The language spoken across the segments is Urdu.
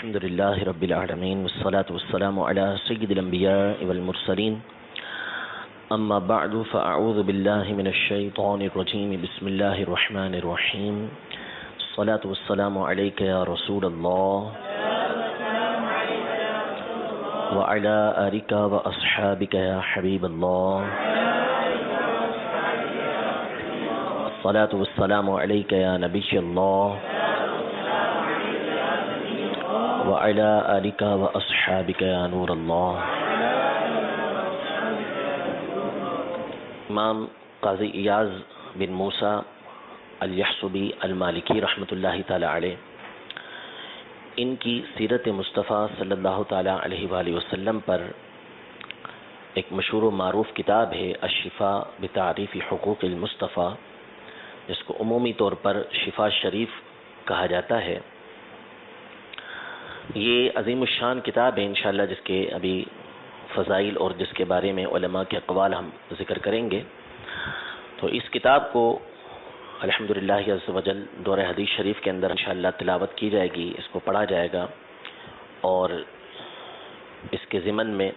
الحمد لله رب العالمين والصلاة والسلام على سيد الأنبياء والمرسلين أما بعد فأعوذ بالله من الشيطان الرجيم بسم الله الرحمن الرحيم الصلاة والسلام عليك يا رسول الله وعلى آلك وأصحابك يا حبيب الله الصلاة والسلام عليك يا نبي الله وعلى آلك وأصحابك يا نور الله۔ امام قاضی ایاز بن موسیٰ الیحصبی المالکی رحمۃ اللہ تعالی علیہ، ان کی سیرت مصطفیٰ صلی اللہ تعالی علیہ وآلہ وسلم پر ایک مشہور و معروف کتاب ہے الشفاء بتعریف حقوق المصطفیٰ، جس کو عمومی طور پر شفا شریف کہا جاتا ہے۔ یہ عظیم الشان کتاب ہے انشاءاللہ، جس کے ابھی فضائل اور جس کے بارے میں علماء کے اقوال ہم ذکر کریں گے۔ تو اس کتاب کو الحمدللہ عز و جل دور حدیث شریف کے اندر انشاءاللہ تلاوت کی جائے گی، اس کو پڑھا جائے گا، اور اس کے ضمن میں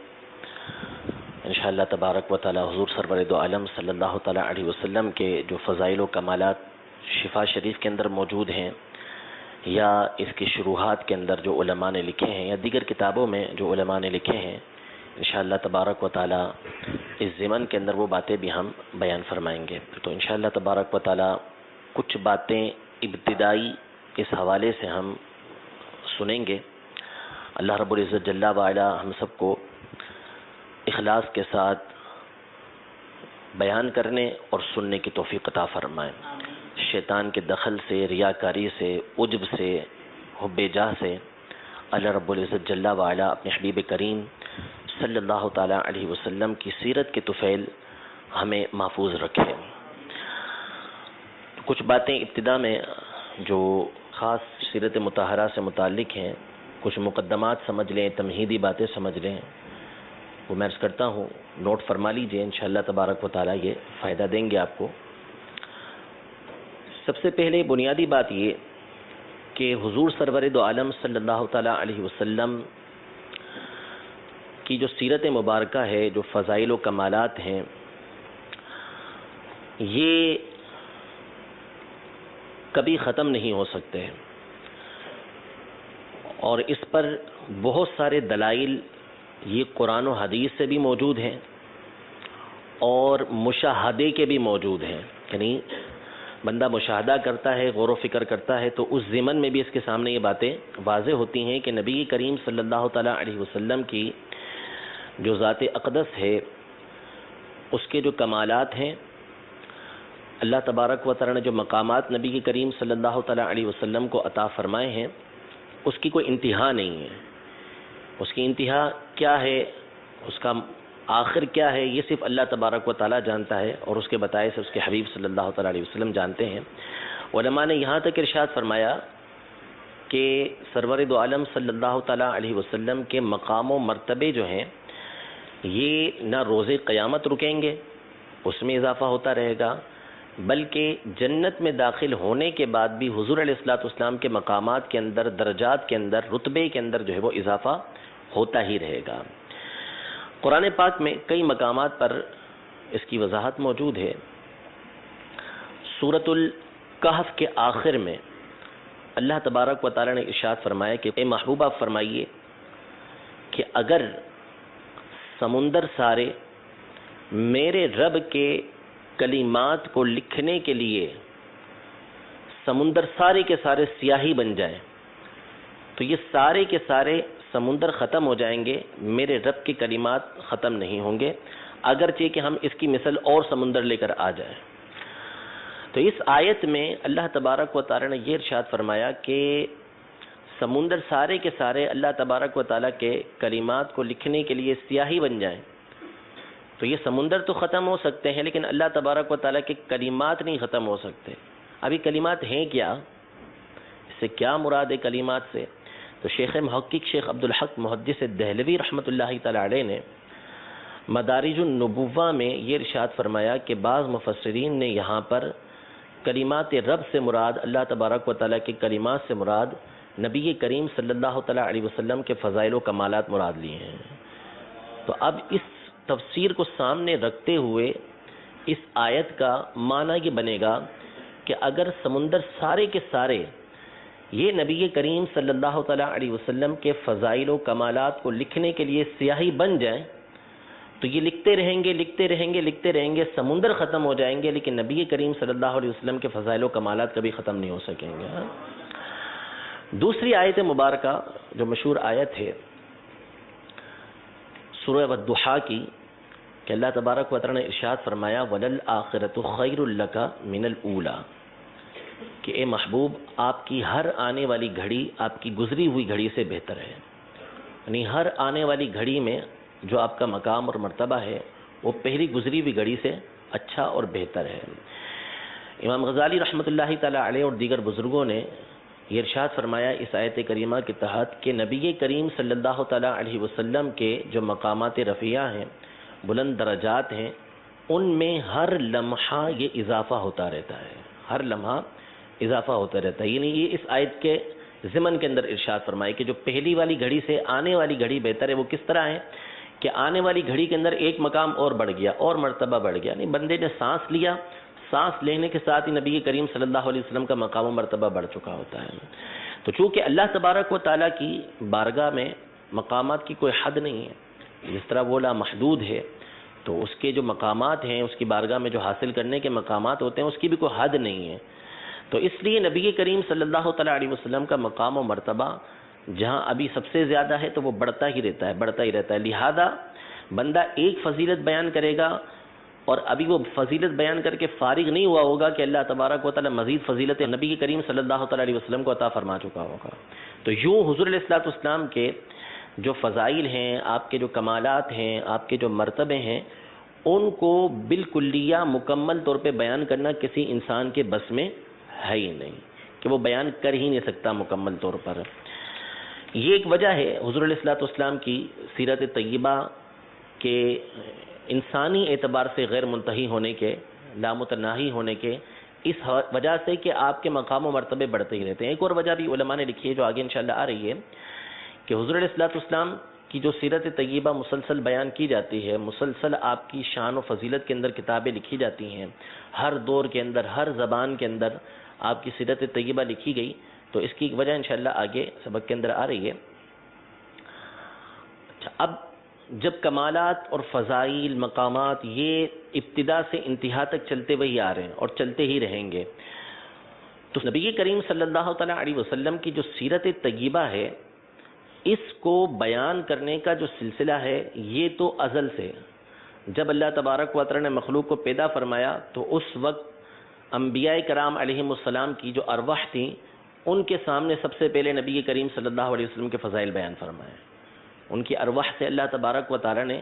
انشاءاللہ تبارک و تعالی حضور سرور دو عالم صلی اللہ تعالی علیہ وسلم کے جو فضائل و کمالات شفا شریف کے اندر موجود ہیں، یا اس کی شروحات کے اندر جو علماء نے لکھے ہیں، یا دیگر کتابوں میں جو علماء نے لکھے ہیں، انشاءاللہ تبارک و تعالی اس ضمن کے اندر وہ باتیں بھی ہم بیان فرمائیں گے۔ تو انشاءاللہ تبارک و تعالی کچھ باتیں ابتدائی اس حوالے سے ہم سنیں گے۔ اللہ رب العزت جل وعلا ہم سب کو اخلاص کے ساتھ بیان کرنے اور سننے کی توفیق عطا فرمائے، شیطان کے دخل سے، ریاکاری سے، عجب سے، حب جاہ سے اللہ رب العزت جل وعلا اپنے حبیب کریم صلی اللہ تعالی علیہ وسلم کی سیرت کے طفیل ہمیں محفوظ رکھے۔ کچھ باتیں ابتدا میں جو خاص سیرت مطہرہ سے متعلق ہیں، کچھ مقدمات سمجھ لیں، تمہیدی باتیں سمجھ لیں، وہ میں عرض کرتا ہوں، نوٹ فرما لیجئے، انشاءاللہ تبارک و تعالی یہ فائدہ دیں گے آپ کو۔ سب سے پہلے بنیادی بات یہ کہ حضور سرور دو عالم صلی اللہ تعالی علیہ وسلم کی جو سیرت مبارکہ ہے، جو فضائل و کمالات ہیں، یہ کبھی ختم نہیں ہو سکتے، اور اس پر بہت سارے دلائل یہ قرآن و حدیث سے بھی موجود ہیں اور مشاہدے کے بھی موجود ہیں، یعنی بندہ مشاہدہ کرتا ہے، غور و فکر کرتا ہے، تو اس ضمن میں بھی اس کے سامنے یہ باتیں واضح ہوتی ہیں کہ نبی کریم صلی اللہ تعالی علیہ وسلم کی جو ذات اقدس ہے، اس کے جو کمالات ہیں، اللہ تبارک و تعالی نے جو مقامات نبی کریم صلی اللہ تعالی علیہ وسلم کو عطا فرمائے ہیں، اس کی کوئی انتہا نہیں ہے۔ اس کی انتہا کیا ہے، اس کا آخر کیا ہے، یہ صرف اللہ تبارک و تعالی جانتا ہے، اور اس کے بتائے سے اس کے حبیب صلی اللہ تعالی علیہ وسلم جانتے ہیں۔ علماء نے یہاں تک ارشاد فرمایا کہ سرور دو عالم صلی اللہ تعالی علیہ وسلم کے مقام و مرتبے جو ہیں، یہ نہ روز قیامت رکیں گے، اس میں اضافہ ہوتا رہے گا، بلکہ جنت میں داخل ہونے کے بعد بھی حضور علیہ الصلوۃ والسلام کے مقامات کے اندر، درجات کے اندر، رتبے کے اندر جو ہے وہ اضافہ ہوتا ہی رہے گا۔ قرآن پاک میں کئی مقامات پر اس کی وضاحت موجود ہے۔ سورۃ الکہف کے آخر میں اللہ تبارک و تعالی نے ارشاد فرمایا کہ اے محبوبہ فرمائیے کہ اگر سمندر سارے میرے رب کے کلمات کو لکھنے کے لیے سمندر سارے کے سارے سیاہی بن جائیں، تو یہ سارے کے سارے سمندر ختم ہو جائیں گے، میرے رب کے کلمات ختم نہیں ہوں گے، اگرچہ کہ ہم اس کی مثل اور سمندر لے کر آ جائیں۔ تو اس آیت میں اللہ تبارک و تعالی نے یہ ارشاد فرمایا کہ سمندر سارے کے سارے اللہ تبارک و تعالی کے کلمات کو لکھنے کے لیے سیاہی بن جائیں، تو یہ سمندر تو ختم ہو سکتے ہیں، لیکن اللہ تبارک و تعالی کے کلمات نہیں ختم ہو سکتے۔ ابھی کلمات ہیں کیا؟ اس سے کیا مراد ہے کلمات سے؟ تو شیخ محقق شیخ عبدالحق محدث دہلوی رحمۃ اللہ تعالی علیہ نے مدارج النبوہ میں یہ ارشاد فرمایا کہ بعض مفسرین نے یہاں پر کلمات رب سے مراد، اللہ تبارک و تعالیٰ کے کلمات سے مراد نبی کریم صلی اللہ تعالیٰ علیہ وسلم کے فضائل و کمالات مراد لیے ہیں۔ تو اب اس تفسیر کو سامنے رکھتے ہوئے اس آیت کا معنی یہ بنے گا کہ اگر سمندر سارے کے سارے یہ نبی کریم صلی اللہ تعالیٰ علیہ وسلم کے فضائل و کمالات کو لکھنے کے لیے سیاہی بن جائیں تو یہ لکھتے رہیں گے لکھتے رہیں گے لکھتے رہیں گے، سمندر ختم ہو جائیں گے، لیکن نبی کریم صلی اللہ علیہ وسلم کے فضائل و کمالات کبھی ختم نہیں ہو سکیں گے۔ دوسری آیت مبارکہ جو مشہور آیت ہے سورہ والضحیٰ کی، کہ اللہ تبارک و تعالی نے ارشاد فرمایا وَلَلْآخِرَةُ خَيْرٌ لَكَ مِنَ الْأُولَىٰ، کہ اے محبوب آپ کی ہر آنے والی گھڑی آپ کی گزری ہوئی گھڑی سے بہتر ہے، یعنی ہر آنے والی گھڑی میں جو آپ کا مقام اور مرتبہ ہے وہ پہلی گزری ہوئی گھڑی سے اچھا اور بہتر ہے۔ امام غزالی رحمۃ اللہ تعالی علیہ اور دیگر بزرگوں نے یہ ارشاد فرمایا اس آیت کریمہ کے تحت کہ نبی کریم صلی اللہ تعالی علیہ وسلم کے جو مقامات رفیعہ ہیں، بلند درجات ہیں، ان میں ہر لمحہ یہ اضافہ ہوتا رہتا ہے، ہر لمحہ اضافہ ہوتا رہتا ہے۔ یعنی یہ اس آیت کے ضمن کے اندر ارشاد فرمائے کہ جو پہلی والی گھڑی سے آنے والی گھڑی بہتر ہے، وہ کس طرح ہے کہ آنے والی گھڑی کے اندر ایک مقام اور بڑھ گیا اور مرتبہ بڑھ گیا، یعنی بندے نے سانس لیا، سانس لینے کے ساتھ ہی نبی کریم صلی اللہ علیہ وسلم کا مقام و مرتبہ بڑھ چکا ہوتا ہے۔ تو چونکہ اللہ تبارک و تعالیٰ کی بارگاہ میں مقامات کی کوئی حد نہیں ہے، جس طرح وہ لامحدود ہے تو اس کے جو مقامات ہیں، اس کی بارگاہ میں جو حاصل کرنے کے مقامات ہوتے ہیں، اس کی بھی کوئی حد نہیں ہے۔ تو اس لیے نبی کریم صلی اللہ تعالیٰ علیہ وسلم کا مقام و مرتبہ جہاں ابھی سب سے زیادہ ہے تو وہ بڑھتا ہی رہتا ہے، بڑھتا ہی رہتا ہے۔ لہذا بندہ ایک فضیلت بیان کرے گا اور ابھی وہ فضیلت بیان کر کے فارغ نہیں ہوا ہوگا کہ اللہ تبارک و تعالیٰ مزید فضیلت نبی کریم صلی اللہ تعالیٰ علیہ وسلم کو عطا فرما چکا ہوگا۔ تو یوں حضور علیہ الصلوۃ والسلام کے جو فضائل ہیں، آپ کے جو کمالات ہیں، آپ کے جو مرتبے ہیں، ان کو بالکلیہ مکمل طور پہ بیان کرنا کسی انسان کے بس میں ہے ہی نہیں، کہ وہ بیان کر ہی نہیں سکتا مکمل طور پر۔ یہ ایک وجہ ہے حضور علیہ الصلوۃ والسلام کی سیرت طیبہ کے انسانی اعتبار سے غیر منتہی ہونے کے، لامتناہی ہونے کے، اس وجہ سے کہ آپ کے مقام و مرتبے بڑھتے ہی رہتے ہیں۔ ایک اور وجہ بھی علماء نے لکھی ہے جو آگے انشاءاللہ آ رہی ہے، کہ حضور علیہ الصلوۃ والسلام کی جو سیرت طیبہ مسلسل بیان کی جاتی ہے، مسلسل آپ کی شان و فضیلت کے اندر کتابیں لکھی جاتی ہیں، ہر دور کے اندر، ہر زبان کے اندر آپ کی سیرت طیبہ لکھی گئی، تو اس کی وجہ انشاءاللہ آگے سبق کے اندر آ رہی ہے۔ اچھا، اب جب کمالات اور فضائل مقامات یہ ابتدا سے انتہا تک چلتے وہی آ رہے ہیں اور چلتے ہی رہیں گے، تو نبی کریم صلی اللہ تعالیٰ علیہ وسلم کی جو سیرت طیبہ ہے، اس کو بیان کرنے کا جو سلسلہ ہے یہ تو ازل سے، جب اللہ تبارک و تعالیٰ نے مخلوق کو پیدا فرمایا تو اس وقت انبیاء کرام علیہم السلام کی جو ارواح تھیں، ان کے سامنے سب سے پہلے نبی کریم صلی اللہ علیہ وسلم کے فضائل بیان فرمائے۔ ان کی ارواح سے اللہ تبارک و تعالیٰ نے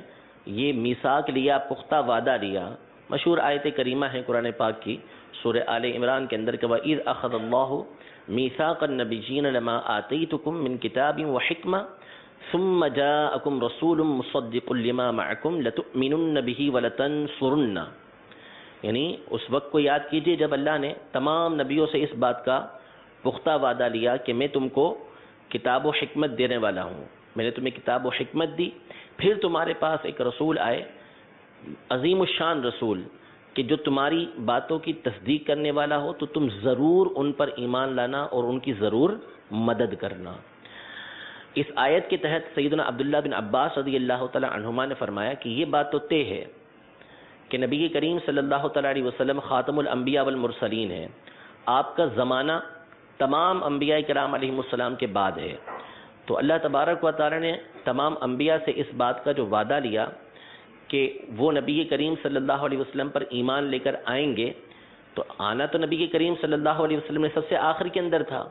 یہ میثاق لیا، پختہ وعدہ لیا۔ مشہور آیت کریمہ ہے قرآن پاک کی سورہ آل عمران کے اندر کہ وَإِذْ أَخَذَ اللَّهُ مِيثَاقَ النَّبِيِّينَ لَمَا آتَيْتُكُم مِّن كِتَابٍ وَحِكْمَةٍ ثُمَّ جَاءَكُمْ رَسُولٌ مُصَدِّقٌ لِّمَا مَعَكُمْ لَتُؤْمِنُنَّ بِهِ وَلَتَنصُرُنَّ، یعنی اس وقت کو یاد کیجئے جب اللہ نے تمام نبیوں سے اس بات کا پختہ وعدہ لیا کہ میں تم کو کتاب و حکمت دینے والا ہوں، میں نے تمہیں کتاب و حکمت دی، پھر تمہارے پاس ایک رسول آئے، عظیم الشان رسول، کہ جو تمہاری باتوں کی تصدیق کرنے والا ہو تو تم ضرور ان پر ایمان لانا اور ان کی ضرور مدد کرنا۔ اس آیت کے تحت سیدنا عبداللہ بن عباس رضی اللہ تعالی عنہما نے فرمایا کہ یہ بات تو طے ہے کہ نبی کریم صلی اللہ تعالی علیہ وسلم خاتم الانبیاء والمرسلین ہیں، آپ کا زمانہ تمام انبیاء کرام علیہم السلام کے بعد ہے، تو اللہ تبارک و تعالی نے تمام انبیاء سے اس بات کا جو وعدہ لیا کہ وہ نبی کریم صلی اللہ علیہ وسلم پر ایمان لے کر آئیں گے، تو آنا تو نبی کریم صلی اللہ علیہ وسلم نے سب سے آخر کے اندر تھا،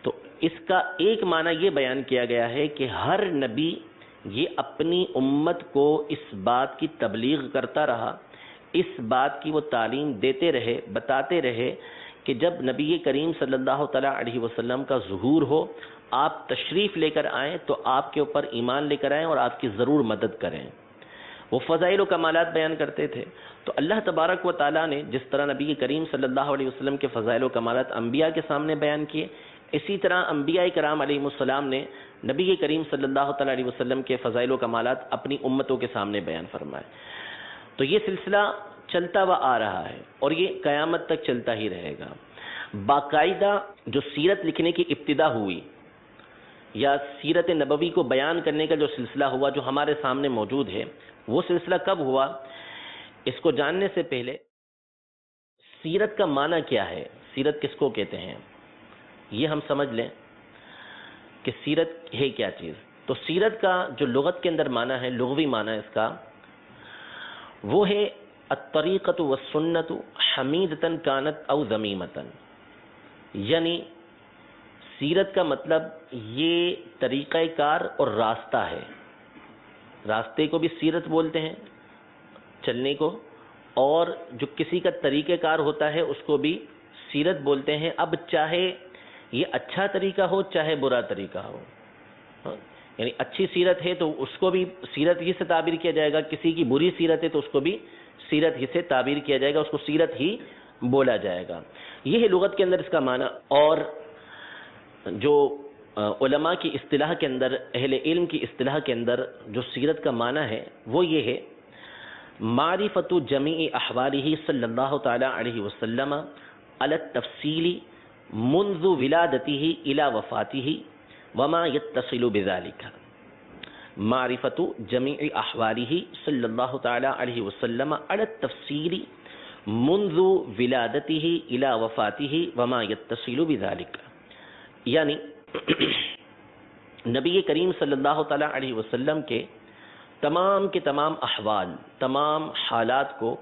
تو اس کا ایک معنی یہ بیان کیا گیا ہے کہ ہر نبی یہ اپنی امت کو اس بات کی تبلیغ کرتا رہا، اس بات کی وہ تعلیم دیتے رہے، بتاتے رہے کہ جب نبی کریم صلی اللہ تعالیٰ علیہ وسلم کا ظہور ہو، آپ تشریف لے کر آئیں تو آپ کے اوپر ایمان لے کر آئیں اور آپ کی ضرور مدد کریں۔ وہ فضائل و کمالات بیان کرتے تھے، تو اللہ تبارک و تعالیٰ نے جس طرح نبی کریم صلی اللہ علیہ وسلم کے فضائل و کمالات انبیاء کے سامنے بیان کیے، اسی طرح انبیاء کرام علیہ السلام نے نبی کریم صلی اللہ تعالیٰ علیہ وسلم کے فضائل و کمالات اپنی امتوں کے سامنے بیان فرمائے. تو یہ سلسلہ چلتا ہوا آ رہا ہے اور یہ قیامت تک چلتا ہی رہے گا. باقاعدہ جو سیرت لکھنے کی ابتدا ہوئی یا سیرت نبوی کو بیان کرنے کا جو سلسلہ ہوا جو ہمارے سامنے موجود ہے، وہ سلسلہ کب ہوا؟ اس کو جاننے سے پہلے سیرت کا معنی کیا ہے، سیرت کس کو کہتے ہیں، یہ ہم سمجھ لیں کہ سیرت ہے کیا چیز. تو سیرت کا جو لغت کے اندر معنی ہے، لغوی معنی اس کا، وہ ہے الطریقۃ والسنۃ حمیدۃ کانت او ذمیمۃ. یعنی سیرت کا مطلب یہ طریقہ کار اور راستہ ہے. راستے کو بھی سیرت بولتے ہیں چلنے کو، اور جو کسی کا طریقہ کار ہوتا ہے اس کو بھی سیرت بولتے ہیں. اب چاہے یہ اچھا طریقہ ہو چاہے برا طریقہ ہو، یعنی اچھی سیرت ہے تو اس کو بھی سیرت ہی سے تعبیر کیا جائے گا، کسی کی بری سیرت ہے تو اس کو بھی سیرت ہی سے تعبیر کیا جائے گا، اس کو سیرت ہی بولا جائے گا. یہ ہے لغت کے اندر اس کا معنی. اور جو علماء کی اصطلاح کے اندر، اہل علم کی اصطلاح کے اندر جو سیرت کا معنی ہے وہ یہ ہے معرفت جمیع احوالہ صلی اللہ تعالی علیہ وسلم علی التفصیل منذ ولادتہ الی وفاتہ وما یتصل بذلک. معرفت جمیع احوالہ صلی اللہ تعالی علیہ وسلم علی التفصیل منذ ولادتہ الی وفاتہ وما یتصل بذلک. یعنی نبی کریم صلی اللہ تعالی علیہ وسلم کے تمام احوال، تمام حالات کو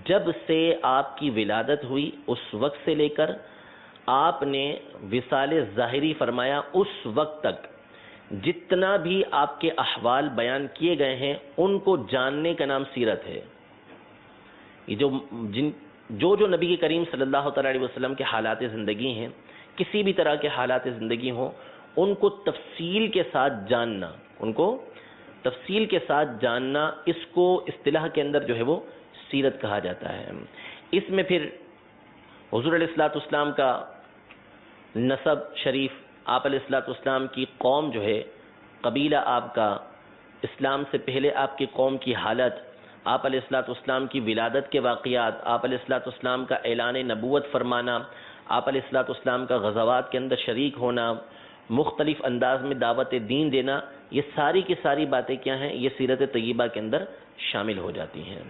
جب سے آپ کی ولادت ہوئی اس وقت سے لے کر آپ نے وصال ظاہری فرمایا اس وقت تک جتنا بھی آپ کے احوال بیان کیے گئے ہیں ان کو جاننے کا نام سیرت ہے. یہ جو نبی کریم صلی اللہ تعالی علیہ وسلم کے حالات زندگی ہیں، کسی بھی طرح کے حالات زندگی ہوں، ان کو تفصیل کے ساتھ جاننا، اس کو اصطلاح کے اندر جو ہے وہ سیرت کہا جاتا ہے. اس میں پھر حضور علیہ الصلوۃ والسلام کا نسب شریف، آپ علیہ الصلوۃ والسلام کی قوم جو ہے، قبیلہ آپ کا، اسلام سے پہلے آپ کی قوم کی حالت، آپ علیہ الصلوۃ والسلام کی ولادت کے واقعات، آپ علیہ الصلوۃ والسلام کا اعلان نبوت فرمانا، آپ علیہ الصلوۃ والسلام کا غزوات کے اندر شریک ہونا، مختلف انداز میں دعوت دین دینا، یہ ساری کی ساری باتیں کیا ہیں، یہ سیرت طیبہ کے اندر شامل ہو جاتی ہیں.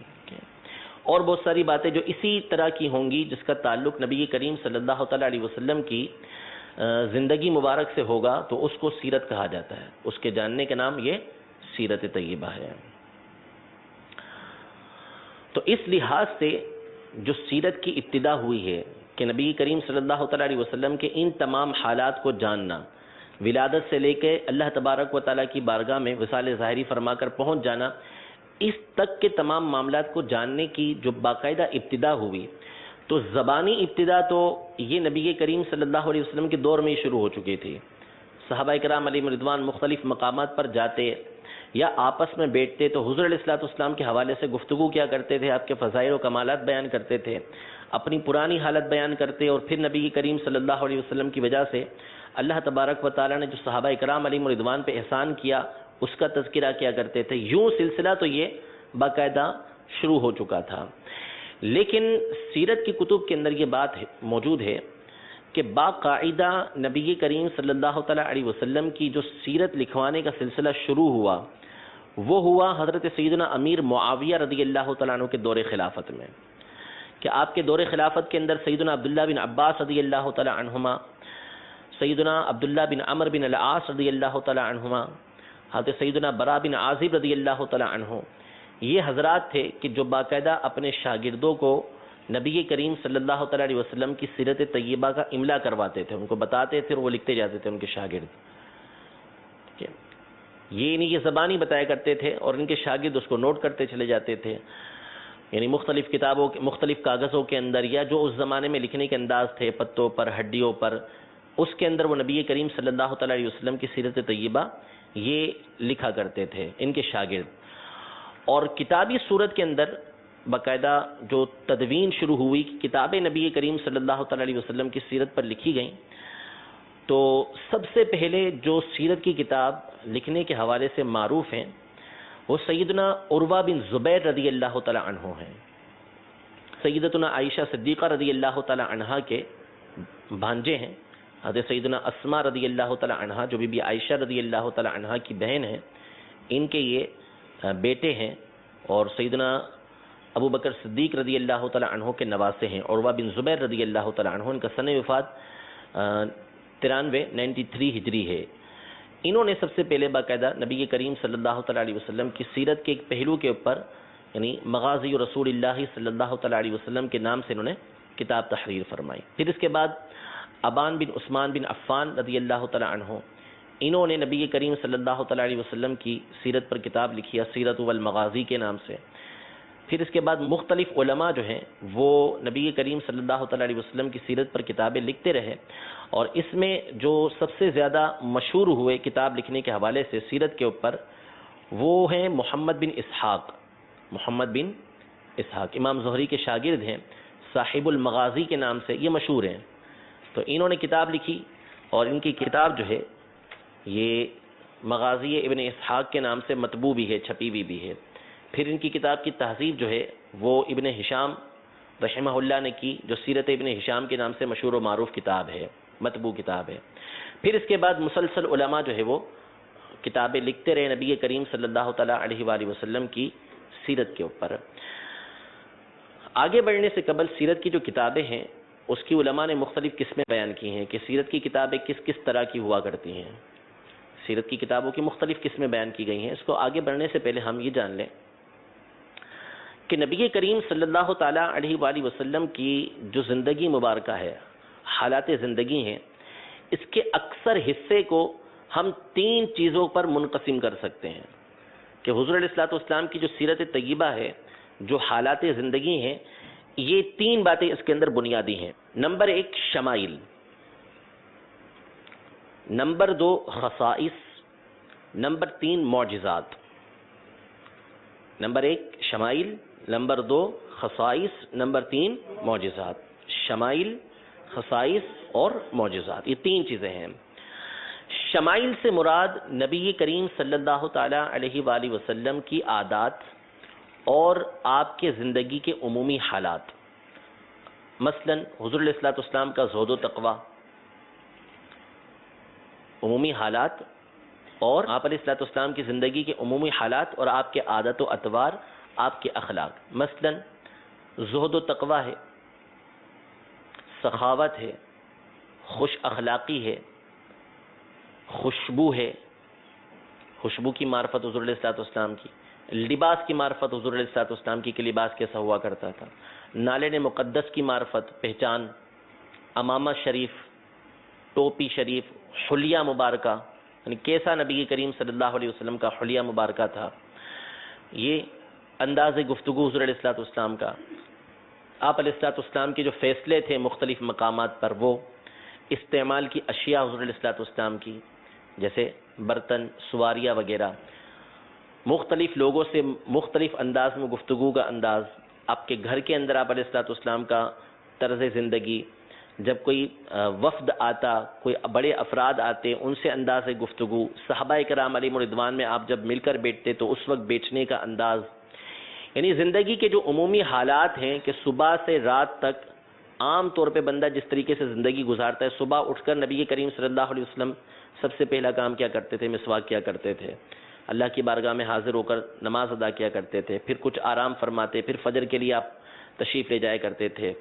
اور بہت ساری باتیں جو اسی طرح کی ہوں گی جس کا تعلق نبی کریم صلی اللہ تعالی علیہ وسلم کی زندگی مبارک سے ہوگا تو اس کو سیرت کہا جاتا ہے. اس کے جاننے کا نام یہ سیرت طیبہ ہے. تو اس لحاظ سے جو سیرت کی ابتدا ہوئی ہے کہ نبی کریم صلی اللہ تعالی علیہ وسلم کے ان تمام حالات کو جاننا، ولادت سے لے کے اللہ تبارک و تعالیٰ کی بارگاہ میں وصال ظاہری فرما کر پہنچ جانا، اس تک کے تمام معاملات کو جاننے کی جو باقاعدہ ابتدا ہوئی، تو زبانی ابتدا تو یہ نبی کریم صلی اللہ علیہ وسلم کے دور میں ہی شروع ہو چکی تھی. صحابہ کرام علیہم رضوان مختلف مقامات پر جاتے یا آپس میں بیٹھتے تو حضور علیہ الصلوۃ والسلام کے حوالے سے گفتگو کیا کرتے تھے، آپ کے فضائل و کمالات بیان کرتے تھے، اپنی پرانی حالت بیان کرتے، اور پھر نبی کریم صلی اللہ علیہ وسلم کی وجہ سے اللہ تبارک و تعالیٰ نے جو صحابہ کرام علیہم رضوان پہ احسان کیا اس کا تذکرہ کیا کرتے تھے. یوں سلسلہ تو یہ باقاعدہ شروع ہو چکا تھا. لیکن سیرت کی کتب کے اندر یہ بات موجود ہے کہ باقاعدہ نبی کریم صلی اللہ تعالیٰ علیہ وسلم کی جو سیرت لکھوانے کا سلسلہ شروع ہوا وہ ہوا حضرت سیدنا امیر معاویہ رضی اللہ تعالیٰ عنہ کے دور خلافت میں، کہ آپ کے دور خلافت کے اندر سیدنا عبداللہ بن عباس رضی اللہ تعالیٰ عنہما، سیدنا عبداللہ بن عمر بن العاص رضی اللہ تعالیٰ عنہما، حضرت سیدنا برا بن عازب رضی اللہ تعالیٰ عنہ، یہ حضرات تھے کہ جو باقاعدہ اپنے شاگردوں کو نبی کریم صلی اللہ تعالیٰ علیہ وسلم کی سیرت طیبہ کا املا کرواتے تھے، ان کو بتاتے تھے اور وہ لکھتے جاتے تھے ان کے شاگرد. یہ نہیں یہ زبانی بتایا کرتے تھے اور ان کے شاگرد اس کو نوٹ کرتے چلے جاتے تھے، یعنی مختلف کتابوں مختلف کاغذوں کے اندر، یا جو اس زمانے میں لکھنے کے انداز تھے پتوں پر، ہڈیوں پر، اس کے اندر وہ نبی کریم صلی اللہ تعالیٰ علیہ وسلم کی سیرت طیبہ یہ لکھا کرتے تھے ان کے شاگرد. اور کتابی صورت کے اندر باقاعدہ جو تدوین شروع ہوئی، کتابیں نبی کریم صلی اللہ تعالیٰ علیہ وسلم کی سیرت پر لکھی گئیں، تو سب سے پہلے جو سیرت کی کتاب لکھنے کے حوالے سے معروف ہیں وہ سیدنا عروہ بن زبیر رضی اللہ تعالی عنہ ہیں. سیدتنا عائشہ صدیقہ رضی اللہ تعالی عنہا کے بھانجے ہیں. حضرت سیدنا اسماء رضی اللہ تعالی عنہا جو بی عائشہ رضی اللہ تعالی عنہا کی بہن ہیں، ان کے یہ بیٹے ہیں، اور سیدنا ابو بکر صدیق رضی اللہ تعالی عنہ کے نواسے ہیں. عروہ بن زبیر رضی اللہ تعالی عنہ، ان کا سن وفات 93 ہجری ہے. انہوں نے سب سے پہلے باقاعدہ نبی کریم صلی اللہ تعالی علیہ وسلم کی سیرت کے ایک پہلو کے اوپر، یعنی مغازی رسول اللہ صلی اللہ تعالی علیہ وسلم کے نام سے انہوں نے کتاب تحریر فرمائی. پھر اس کے بعد ابان بن عثمان بن عفان رضی اللہ تعالی عنہ، انہوں نے نبی کریم صلی اللہ تعالی علیہ وسلم کی سیرت پر کتاب لکھی ہے سیرت والمغازی کے نام سے. پھر اس کے بعد مختلف علماء جو ہیں وہ نبی کریم صلی اللہ تعالی علیہ وسلم کی سیرت پر کتابیں لکھتے رہے، اور اس میں جو سب سے زیادہ مشہور ہوئے کتاب لکھنے کے حوالے سے سیرت کے اوپر وہ ہیں محمد بن اسحاق. محمد بن اسحاق امام زہری کے شاگرد ہیں، صاحب المغازی کے نام سے یہ مشہور ہیں. تو انہوں نے کتاب لکھی، اور ان کی کتاب جو ہے یہ مغازی ابن اسحاق کے نام سے مطبوع بھی ہے، چھپی ہوئی بھی ہے. پھر ان کی کتاب کی تہذیب جو ہے وہ ابن ہشام رحمہ اللہ نے کی، جو سیرت ابن ہشام کے نام سے مشہور و معروف کتاب ہے، مطبوع کتاب ہے. پھر اس کے بعد مسلسل علماء جو ہے وہ کتابیں لکھتے رہے نبی کریم صلی اللہ تعالیٰ علیہ وآلہ وسلم کی سیرت کے اوپر. آگے بڑھنے سے قبل سیرت کی جو کتابیں ہیں اس کی علماء نے مختلف قسمیں بیان کی ہیں کہ سیرت کی کتابیں کس کس طرح کی ہوا کرتی ہیں. سیرت کی کتابوں کی مختلف قسمیں بیان کی گئی ہیں. اس کو آگے بڑھنے سے پہلے ہم یہ جان لیں کہ نبی کریم صلی اللہ تعالیٰ علیہ وآلہ وسلم کی جو زندگی مبارکہ ہے، حالات زندگی ہیں، اس کے اکثر حصے کو ہم 3 چیزوں پر منقسم کر سکتے ہیں کہ حضور علیہ الصلوۃ والسلام کی جو سیرت طیبہ ہے، جو حالات زندگی ہیں، یہ 3 باتیں اس کے اندر بنیادی ہیں. نمبر 1 شمائل، نمبر 2 خصائص، نمبر 3 معجزات. نمبر 1 شمائل، نمبر 2 خصائص، نمبر 3 معجزات. شمائل، خصائص اور معجزات، یہ 3 چیزیں ہیں. شمائل سے مراد نبی کریم صلی اللہ تعالی علیہ وآلہ وسلم کی عادات اور آپ کے زندگی کے عمومی حالات. مثلا حضور علیہ الصلوۃ والسلام کا زہد و تقوی، عمومی حالات، اور آپ علیہ الصلوۃ والسلام کی زندگی کے عمومی حالات اور آپ کے عادت و اطوار، آپ کے اخلاق. مثلا زہد و تقوی ہے، سخاوت ہے، خوش اخلاقی ہے، خوشبو ہے، خوشبو کی معرفت حضور علیہ الصلوۃ والسلام کی. لباس کی معرفت حضور علیہ الصلوۃ والسلام کی کہ لباس کیسا ہوا کرتا تھا. نالین مقدس کی معرفت، پہچان، امامہ شریف، ٹوپی شریف، حلیہ مبارکہ، یعنی کیسا نبی کریم صلی اللہ علیہ وسلم کا حلیہ مبارکہ تھا. یہ انداز گفتگو حضور علیہ الصلوۃ والسلام کا، آپ علیہ الصلوۃ والسلام کے جو فیصلے تھے مختلف مقامات پر، وہ استعمال کی اشیاء حضور علیہ الصلوۃ والسلام کی، جیسے برتن، سواریاں وغیرہ، مختلف لوگوں سے مختلف انداز میں گفتگو کا انداز، آپ کے گھر کے اندر آپ علیہ الصلوۃ والسلام کا طرز زندگی، جب کوئی وفد آتا، کوئی بڑے افراد آتے، ان سے انداز گفتگو، صحابہ کرام علیہم رضوان میں آپ جب مل کر بیٹھتے تو اس وقت بیٹھنے کا انداز. یعنی زندگی کے جو عمومی حالات ہیں کہ صبح سے رات تک عام طور پہ بندہ جس طریقے سے زندگی گزارتا ہے، صبح اٹھ کر نبی کریم صلی اللہ علیہ وسلم سب سے پہلا کام کیا کرتے تھے؟ مسواک کیا کرتے تھے، اللہ کی بارگاہ میں حاضر ہو کر نماز ادا کیا کرتے تھے، پھر کچھ آرام فرماتے، پھر فجر کے لیے آپ تشریف لے جایا کرتے تھے.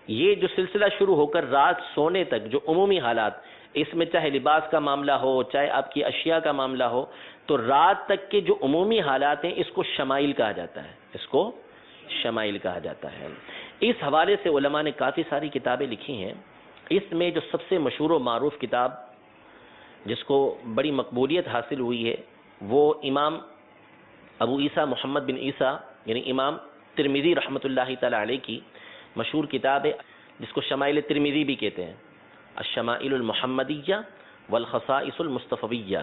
یہ جو سلسلہ شروع ہو کر رات سونے تک جو عمومی حالات، اس میں چاہے لباس کا معاملہ ہو، چاہے آپ کی اشیاء کا معاملہ ہو، تو رات تک کے جو عمومی حالات ہیں اس کو شمائل کہا جاتا ہے، اس کو شمائل کہا جاتا ہے. اس حوالے سے علماء نے کافی ساری کتابیں لکھی ہیں. اس میں جو سب سے مشہور و معروف کتاب جس کو بڑی مقبولیت حاصل ہوئی ہے وہ امام ابو عیسیٰ محمد بن عیسیٰ یعنی امام ترمذی رحمۃ اللہ تعالی علیہ کی مشہور کتاب ہے، جس کو شمائل ترمذی بھی کہتے ہیں، الشمائل المحمدیہ والخصائص المصطفیہ.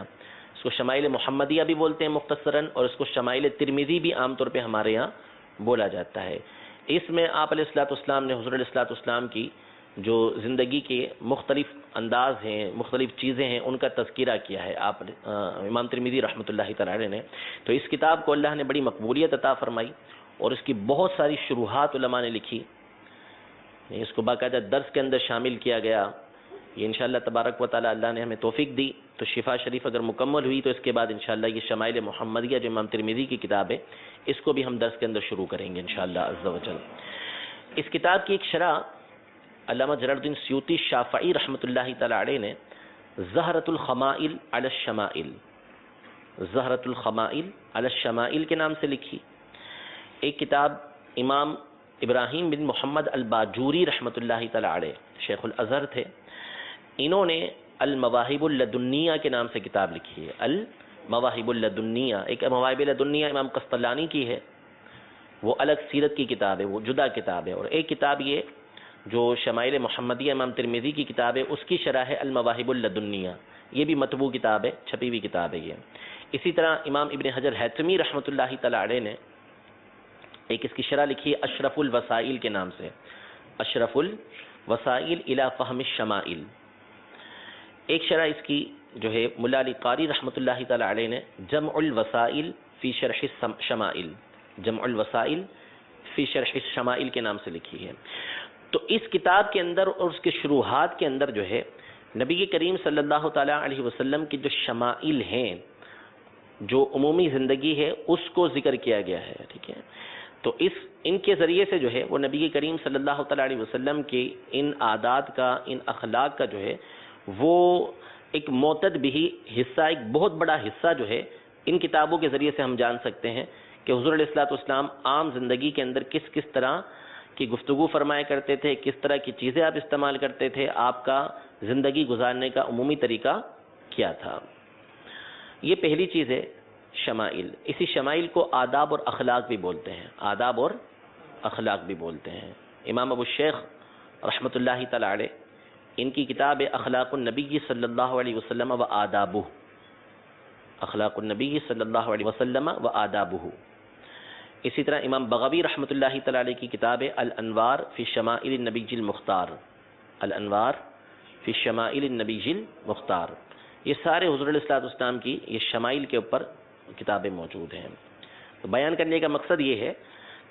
اس کو شمائل محمدیہ بھی بولتے ہیں مختصراً، اور اس کو شمائل ترمذی بھی عام طور پہ ہمارے یہاں بولا جاتا ہے. اس میں آپ علیہ الصلوۃ والسلام نے حضور علیہ الصلوۃ والسلام کی جو زندگی کے مختلف انداز ہیں، مختلف چیزیں ہیں، ان کا تذکرہ کیا ہے آپ امام ترمذی رحمۃ اللہ تعالی علیہ نے. تو اس کتاب کو اللہ نے بڑی مقبولیت عطا فرمائی اور اس کی بہت ساری شروحات علماء نے لکھی. اس کو باقاعدہ درس کے اندر شامل کیا گیا. یہ انشاءاللہ تبارک و تعالی اللہ نے ہمیں توفیق دی تو شفا شریف اگر مکمل ہوئی تو اس کے بعد انشاءاللہ یہ شمائل محمدیہ جو امام ترمذی کی کتاب ہے اس کو بھی ہم درس کے اندر شروع کریں گے انشاءاللہ عز و جل. اس کتاب کی ایک شرح علامہ جلال الدین سیوطی شافعی رحمۃ اللہ تعالی علیہ نے زہرۃ الخمائل علی الشمائل، زہرۃ الخمائل علی الشمائل کے نام سے لکھی. ایک کتاب امام ابراہیم بن محمد الباجوری رحمۃ اللہ تعالی علیہ شیخ الازہر تھے، انہوں نے المواہب اللدنیہ کے نام سے کتاب لکھی ہے. المواہب اللدنیہ، ایک مواہب لدنیہ امام قسطلانی کی ہے، وہ الگ سیرت کی کتاب ہے، وہ جدا کتاب ہے. اور ایک کتاب یہ جو شمائل محمدیہ امام ترمذی کی کتاب ہے اس کی شرح ہے المواہب اللدنیہ، یہ بھی مطبوع کتاب ہے، چھپی ہوئی کتاب ہے یہ. اسی طرح امام ابن حجر ہیثمی رحمۃ اللہ تعالی علیہ نے ایک اس کی شرح لکھی ہے اشرف الوسائل کے نام سے، اشرف الوسائل الی فہم الشمائل. ایک شرح اس کی جو ہے ملا علی قاری رحمۃ اللہ تعالی علیہ نے جمع الوسائل فی شرح الشمائل، جمع الوسائل فی شرح الشمائل کے نام سے لکھی ہے. تو اس کتاب کے اندر اور اس کے شروحات کے اندر جو ہے نبی کریم صلی اللہ تعالی علیہ وسلم کی جو شمائل ہیں، جو عمومی زندگی ہے اس کو ذکر کیا گیا ہے. ٹھیک ہے، تو ان کے ذریعے سے جو ہے وہ نبی کریم صلی اللہ تعالی علیہ وسلم کے ان عادات کا، ان اخلاق کا جو ہے وہ ایک معتد بھی حصہ، ایک بہت بڑا حصہ جو ہے ان کتابوں کے ذریعے سے ہم جان سکتے ہیں کہ حضور علیہ الصلوۃ والسلام عام زندگی کے اندر کس کس طرح کی گفتگو فرمایا کرتے تھے، کس طرح کی چیزیں آپ استعمال کرتے تھے، آپ کا زندگی گزارنے کا عمومی طریقہ کیا تھا. یہ پہلی چیز ہے شمائل. اسی شمائل کو آداب اور اخلاق بھی بولتے ہیں، آداب اور اخلاق بھی بولتے ہیں. امام ابو الشیخ رحمۃ اللہ تعالی علیہ ان کی کتاب ہے اخلاق النبی صلی اللہ علیہ وسلم و آدابہ، اخلاق النبی صلی اللہ علیہ وسلم و آدابہ. اسی طرح امام بغوی رحمۃ اللہ تعالی علیہ کی کتاب ہے الانوار فی شمائل النبی المختار، الانوار فی شمائل النبی المختار. یہ سارے حضور علیہ الصلوۃ والسلام کی یہ شمائل کے اوپر کتابیں موجود ہیں. تو بیان کرنے کا مقصد یہ ہے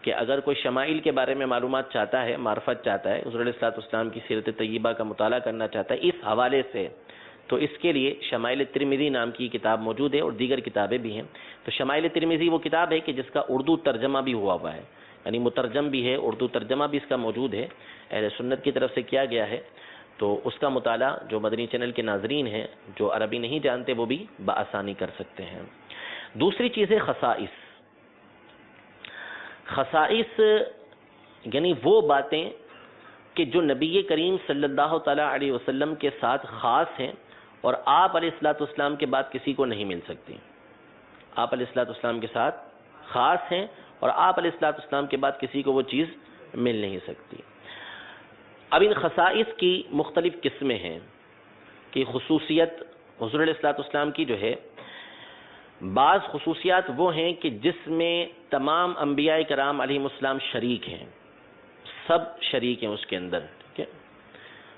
کہ اگر کوئی شمائل کے بارے میں معلومات چاہتا ہے، معرفت چاہتا ہے، حضور علیہ الصلوۃ والسلام کی سیرت طیبہ کا مطالعہ کرنا چاہتا ہے اس حوالے سے، تو اس کے لیے شمائل ترمذی نام کی کتاب موجود ہے اور دیگر کتابیں بھی ہیں. تو شمائل ترمذی وہ کتاب ہے کہ جس کا اردو ترجمہ بھی ہوا ہے، یعنی مترجم بھی ہے، اردو ترجمہ بھی اس کا موجود ہے، اہل سنت کی طرف سے کیا گیا ہے. تو اس کا مطالعہ جو مدنی چینل کے ناظرین ہیں جو عربی نہیں جانتے وہ بھی بآسانی کر سکتے ہیں. دوسری چیز ہے خصائص. خصائص یعنی وہ باتیں کہ جو نبی کریم صلی اللہ تعالی علیہ وسلم کے ساتھ خاص ہیں اور آپ علیہ الصلوۃ والسلام کے بعد کسی کو نہیں مل سکتی. آپ علیہ الصلوۃ والسلام کے ساتھ خاص ہیں اور آپ علیہ الصلوۃ والسلام کے بعد کسی کو وہ چیز مل نہیں سکتی. اب ان خصائص کی مختلف قسمیں ہیں کہ خصوصیت حضور علیہ الصلوۃ والسلام کی جو ہے، بعض خصوصیات وہ ہیں کہ جس میں تمام انبیاء کرام علیہم السلام شریک ہیں، سب شریک ہیں اس کے اندر. ٹھیک ہے،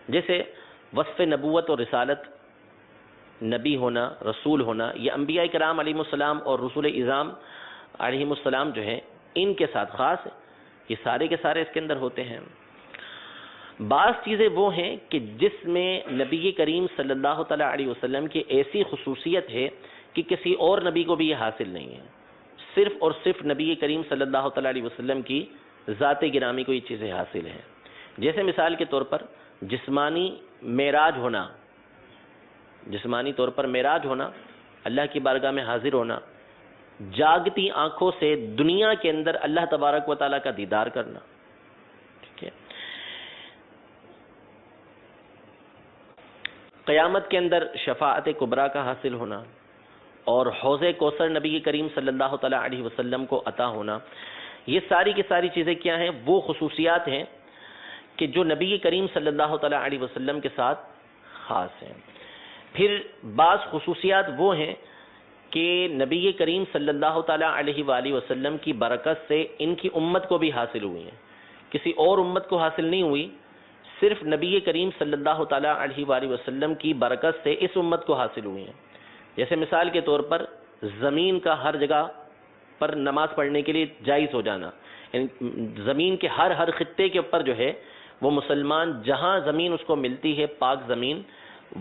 جیسے وصف نبوت اور رسالت، نبی ہونا، رسول ہونا، یہ انبیاء کرام علیہم السلام اور رسول اعظام علیہم السلام جو ہیں ان کے ساتھ خاص ہے، یہ سارے کے سارے اس کے اندر ہوتے ہیں. بعض چیزیں وہ ہیں کہ جس میں نبی کریم صلی اللہ تعالی علیہ وسلم کی ایسی خصوصیت ہے کہ کسی اور نبی کو بھی یہ حاصل نہیں ہے، صرف اور صرف نبی کریم صلی اللہ تعالی علیہ وسلم کی ذات گرامی کو یہ چیزیں حاصل ہیں. جیسے مثال کے طور پر جسمانی معراج ہونا، جسمانی طور پر معراج ہونا، اللہ کی بارگاہ میں حاضر ہونا، جاگتی آنکھوں سے دنیا کے اندر اللہ تبارک و تعالیٰ کا دیدار کرنا. ٹھیک ہے، قیامت کے اندر شفاعت کبریٰ کا حاصل ہونا اور حوض کوثر نبی کریم صلی اللہ تعالیٰ علیہ وسلم کو عطا ہونا، یہ ساری کی ساری چیزیں کیا ہیں؟ وہ خصوصیات ہیں کہ جو نبی کریم صلی اللہ تعالیٰ علیہ وسلم کے ساتھ خاص ہیں. پھر بعض خصوصیات وہ ہیں کہ نبی کریم صلی اللہ تعالیٰ علیہ وآلہ وسلم کی برکت سے ان کی امت کو بھی حاصل ہوئی ہیں، کسی اور امت کو حاصل نہیں ہوئی، صرف نبی کریم صلی اللہ تعالیٰ علیہ وآلہ وسلم کی برکت سے اس امت کو حاصل ہوئی ہیں. جیسے مثال کے طور پر زمین کا ہر جگہ پر نماز پڑھنے کے لیے جائز ہو جانا، یعنی زمین کے ہر خطے کے اوپر جو ہے وہ مسلمان جہاں زمین اس کو ملتی ہے، پاک زمین،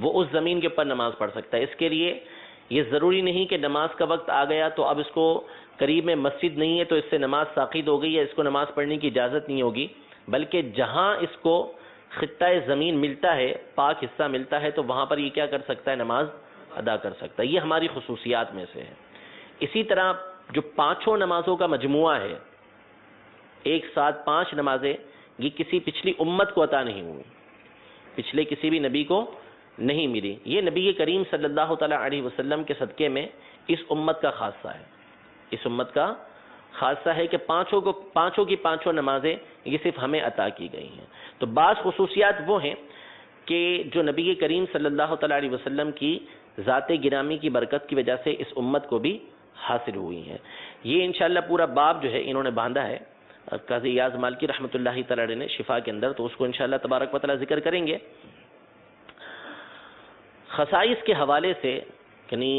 وہ اس زمین کے اوپر نماز پڑھ سکتا ہے. اس کے لیے یہ ضروری نہیں کہ نماز کا وقت آ گیا تو اب اس کو قریب میں مسجد نہیں ہے تو اس سے نماز ساقط ہو گئی یا اس کو نماز پڑھنے کی اجازت نہیں ہوگی، بلکہ جہاں اس کو خطہ زمین ملتا ہے، پاک حصہ ملتا ہے، تو وہاں پر یہ کیا کر سکتا ہے؟ نماز ادا کر سکتا ہے. یہ ہماری خصوصیات میں سے ہے. اسی طرح جو پانچوں نمازوں کا مجموعہ ہے، ایک ساتھ 5 نمازیں، یہ کسی پچھلی امت کو عطا نہیں ہوئی، پچھلے کسی بھی نبی کو نہیں ملی. یہ نبی کریم صلی اللہ تعالیٰ علیہ وسلم کے صدقے میں اس امت کا خاصہ ہے. اس امت کا خاصہ ہے کہ پانچوں کی پانچوں نمازیں یہ صرف ہمیں عطا کی گئی ہیں. تو بعض خصوصیات وہ ہیں کہ جو نبی کریم صلی اللہ تعالیٰ علیہ وسلم کی ذات گرامی کی برکت کی وجہ سے اس امت کو بھی حاصل ہوئی ہیں. یہ انشاءاللہ پورا باب جو ہے انہوں نے باندھا ہے قاضی ایاز مالکی رحمۃ اللہ تعالیٰ علیہ نے شفا کے اندر، تو اس کو انشاءاللہ تبارک و تعالیٰ ذکر کریں گے. خصائص کے حوالے سے، یعنی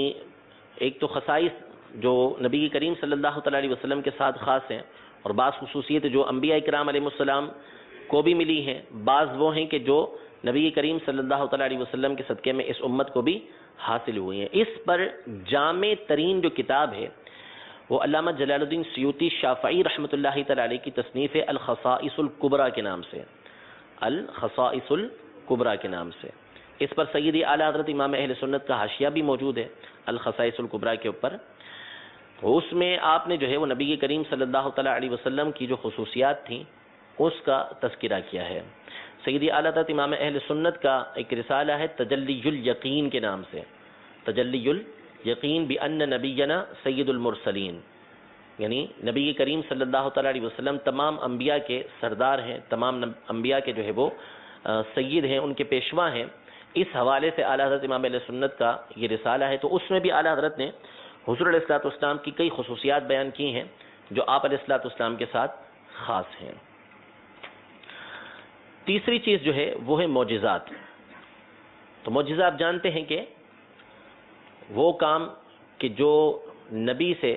ایک تو خصائص جو نبی کریم صلی اللہ تعالیٰ علیہ وسلم کے ساتھ خاص ہیں، اور بعض خصوصیت جو انبیاء کرام علیہ السلام کو بھی ملی ہیں، بعض وہ ہیں کہ جو نبی کریم صلی اللہ تعالیٰ علیہ وسلم کے صدقے میں اس امت کو بھی حاصل ہوئی ہیں. اس پر جامع ترین جو کتاب ہے وہ علامہ جلال الدین سیوطی شافعی رحمۃ اللہ تعالیٰ علیہ کی تصنیف ہے الخصائص الکبریٰ کے نام سے، الخصائص الکبریٰ کے نام سے. اس پر سیدی اعلیٰ حضرت امام اہل سنت کا حاشیہ بھی موجود ہے الخصائص الکبریٰ کے اوپر. اس میں آپ نے جو ہے وہ نبی کریم صلی اللہ تعالیٰ علیہ وسلم کی جو خصوصیات تھیں اس کا تذکرہ کیا ہے. سیدی اعلیٰ حضرت امام اہل سنت کا ایک رسالہ ہے تجلی الیقین کے نام سے، تجلی الیقین بان نبینا سید المرسلین، یعنی نبی کریم صلی اللہ تعالیٰ علیہ وسلم تمام انبیاء کے سردار ہیں، تمام انبیاء کے جو ہے وہ سید ہیں، ان کے پیشوا ہیں. اس حوالے سے اعلیٰ حضرت امام اہل سنت کا یہ رسالہ ہے. تو اس میں بھی اعلیٰ حضرت نے حضور علیہ الصلوۃ والسلام کی کئی خصوصیات بیان کی ہیں جو آپ علیہ الصلوۃ والسلام کے ساتھ خاص ہیں. تیسری چیز جو ہے وہ ہے معجزات. تو معجزہ آپ جانتے ہیں کہ وہ کام کہ جو نبی سے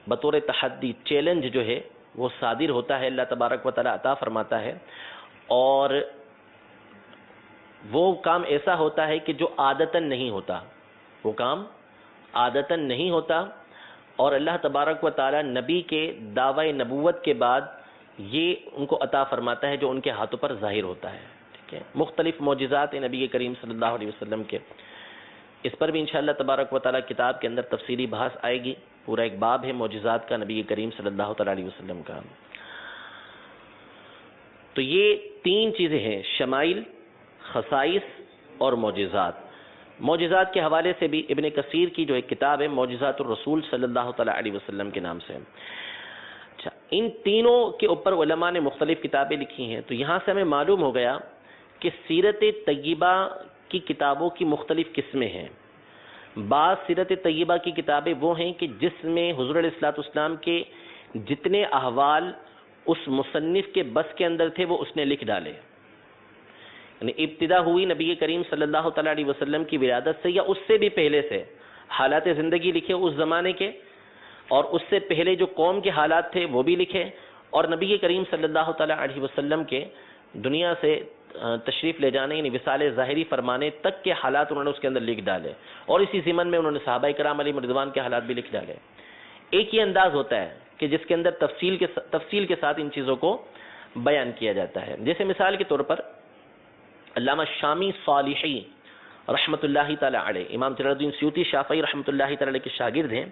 بطور تحدی، چیلنج جو ہے وہ صادر ہوتا ہے، اللہ تبارک و تعالیٰ عطا فرماتا ہے، اور وہ کام ایسا ہوتا ہے کہ جو عادتاً نہیں ہوتا، وہ کام عادتاً نہیں ہوتا، اور اللہ تبارک و تعالیٰ نبی کے دعوی نبوت کے بعد یہ ان کو عطا فرماتا ہے جو ان کے ہاتھوں پر ظاہر ہوتا ہے. ٹھیک ہے، مختلف معجزات نبی کریم صلی اللہ علیہ وسلم کے. اس پر بھی انشاءاللہ تبارک و تعالیٰ کتاب کے اندر تفصیلی بحث آئے گی. پورا ایک باب ہے معجزات کا نبی کریم صلی اللہ تعالیٰ علیہ وسلم کا. تو یہ 3 چیزیں ہیں، شمائل، خصائص اور معجزات. معجزات کے حوالے سے بھی ابن کثیر کی جو ایک کتاب ہے معجزات الرسول صلی اللہ تعالیٰ علیہ وسلم کے نام سے. اچھا، ان تینوں کے اوپر علماء نے مختلف کتابیں لکھی ہیں. تو یہاں سے ہمیں معلوم ہو گیا کہ سیرت طیبہ کی کتابوں کی مختلف قسمیں ہیں. بعض سیرت طیبہ کی کتابیں وہ ہیں کہ جس میں حضور علیہ الصلوۃ والسلام کے جتنے احوال اس مصنف کے بس کے اندر تھے وہ اس نے لکھ ڈالے. یعنی ابتدا ہوئی نبی کریم صلی اللہ تعالیٰ علیہ وسلم کی ولادت سے یا اس سے بھی پہلے سے حالات زندگی لکھے اس زمانے کے، اور اس سے پہلے جو قوم کے حالات تھے وہ بھی لکھے، اور نبی کریم صلی اللہ تعالیٰ علیہ وسلم کے دنیا سے تشریف لے جانے یعنی وصال ظاہری فرمانے تک کے حالات انہوں نے اس کے اندر لکھ ڈالے، اور اسی ضمن میں انہوں نے صحابہ کرام علیہ رضوان کے حالات بھی لکھ ڈالے. ایک ہی انداز ہوتا ہے کہ جس کے اندر تفصیل کے ساتھ ان چیزوں کو بیان کیا جاتا ہے. جیسے مثال کے طور پر علامہ شامی صالحی رحمۃ اللہ تعالیٰ علیہ، امام جلال الدین سیوطی شافعی رحمۃ اللہ تعالیٰ علیہ کے شاگرد ہیں.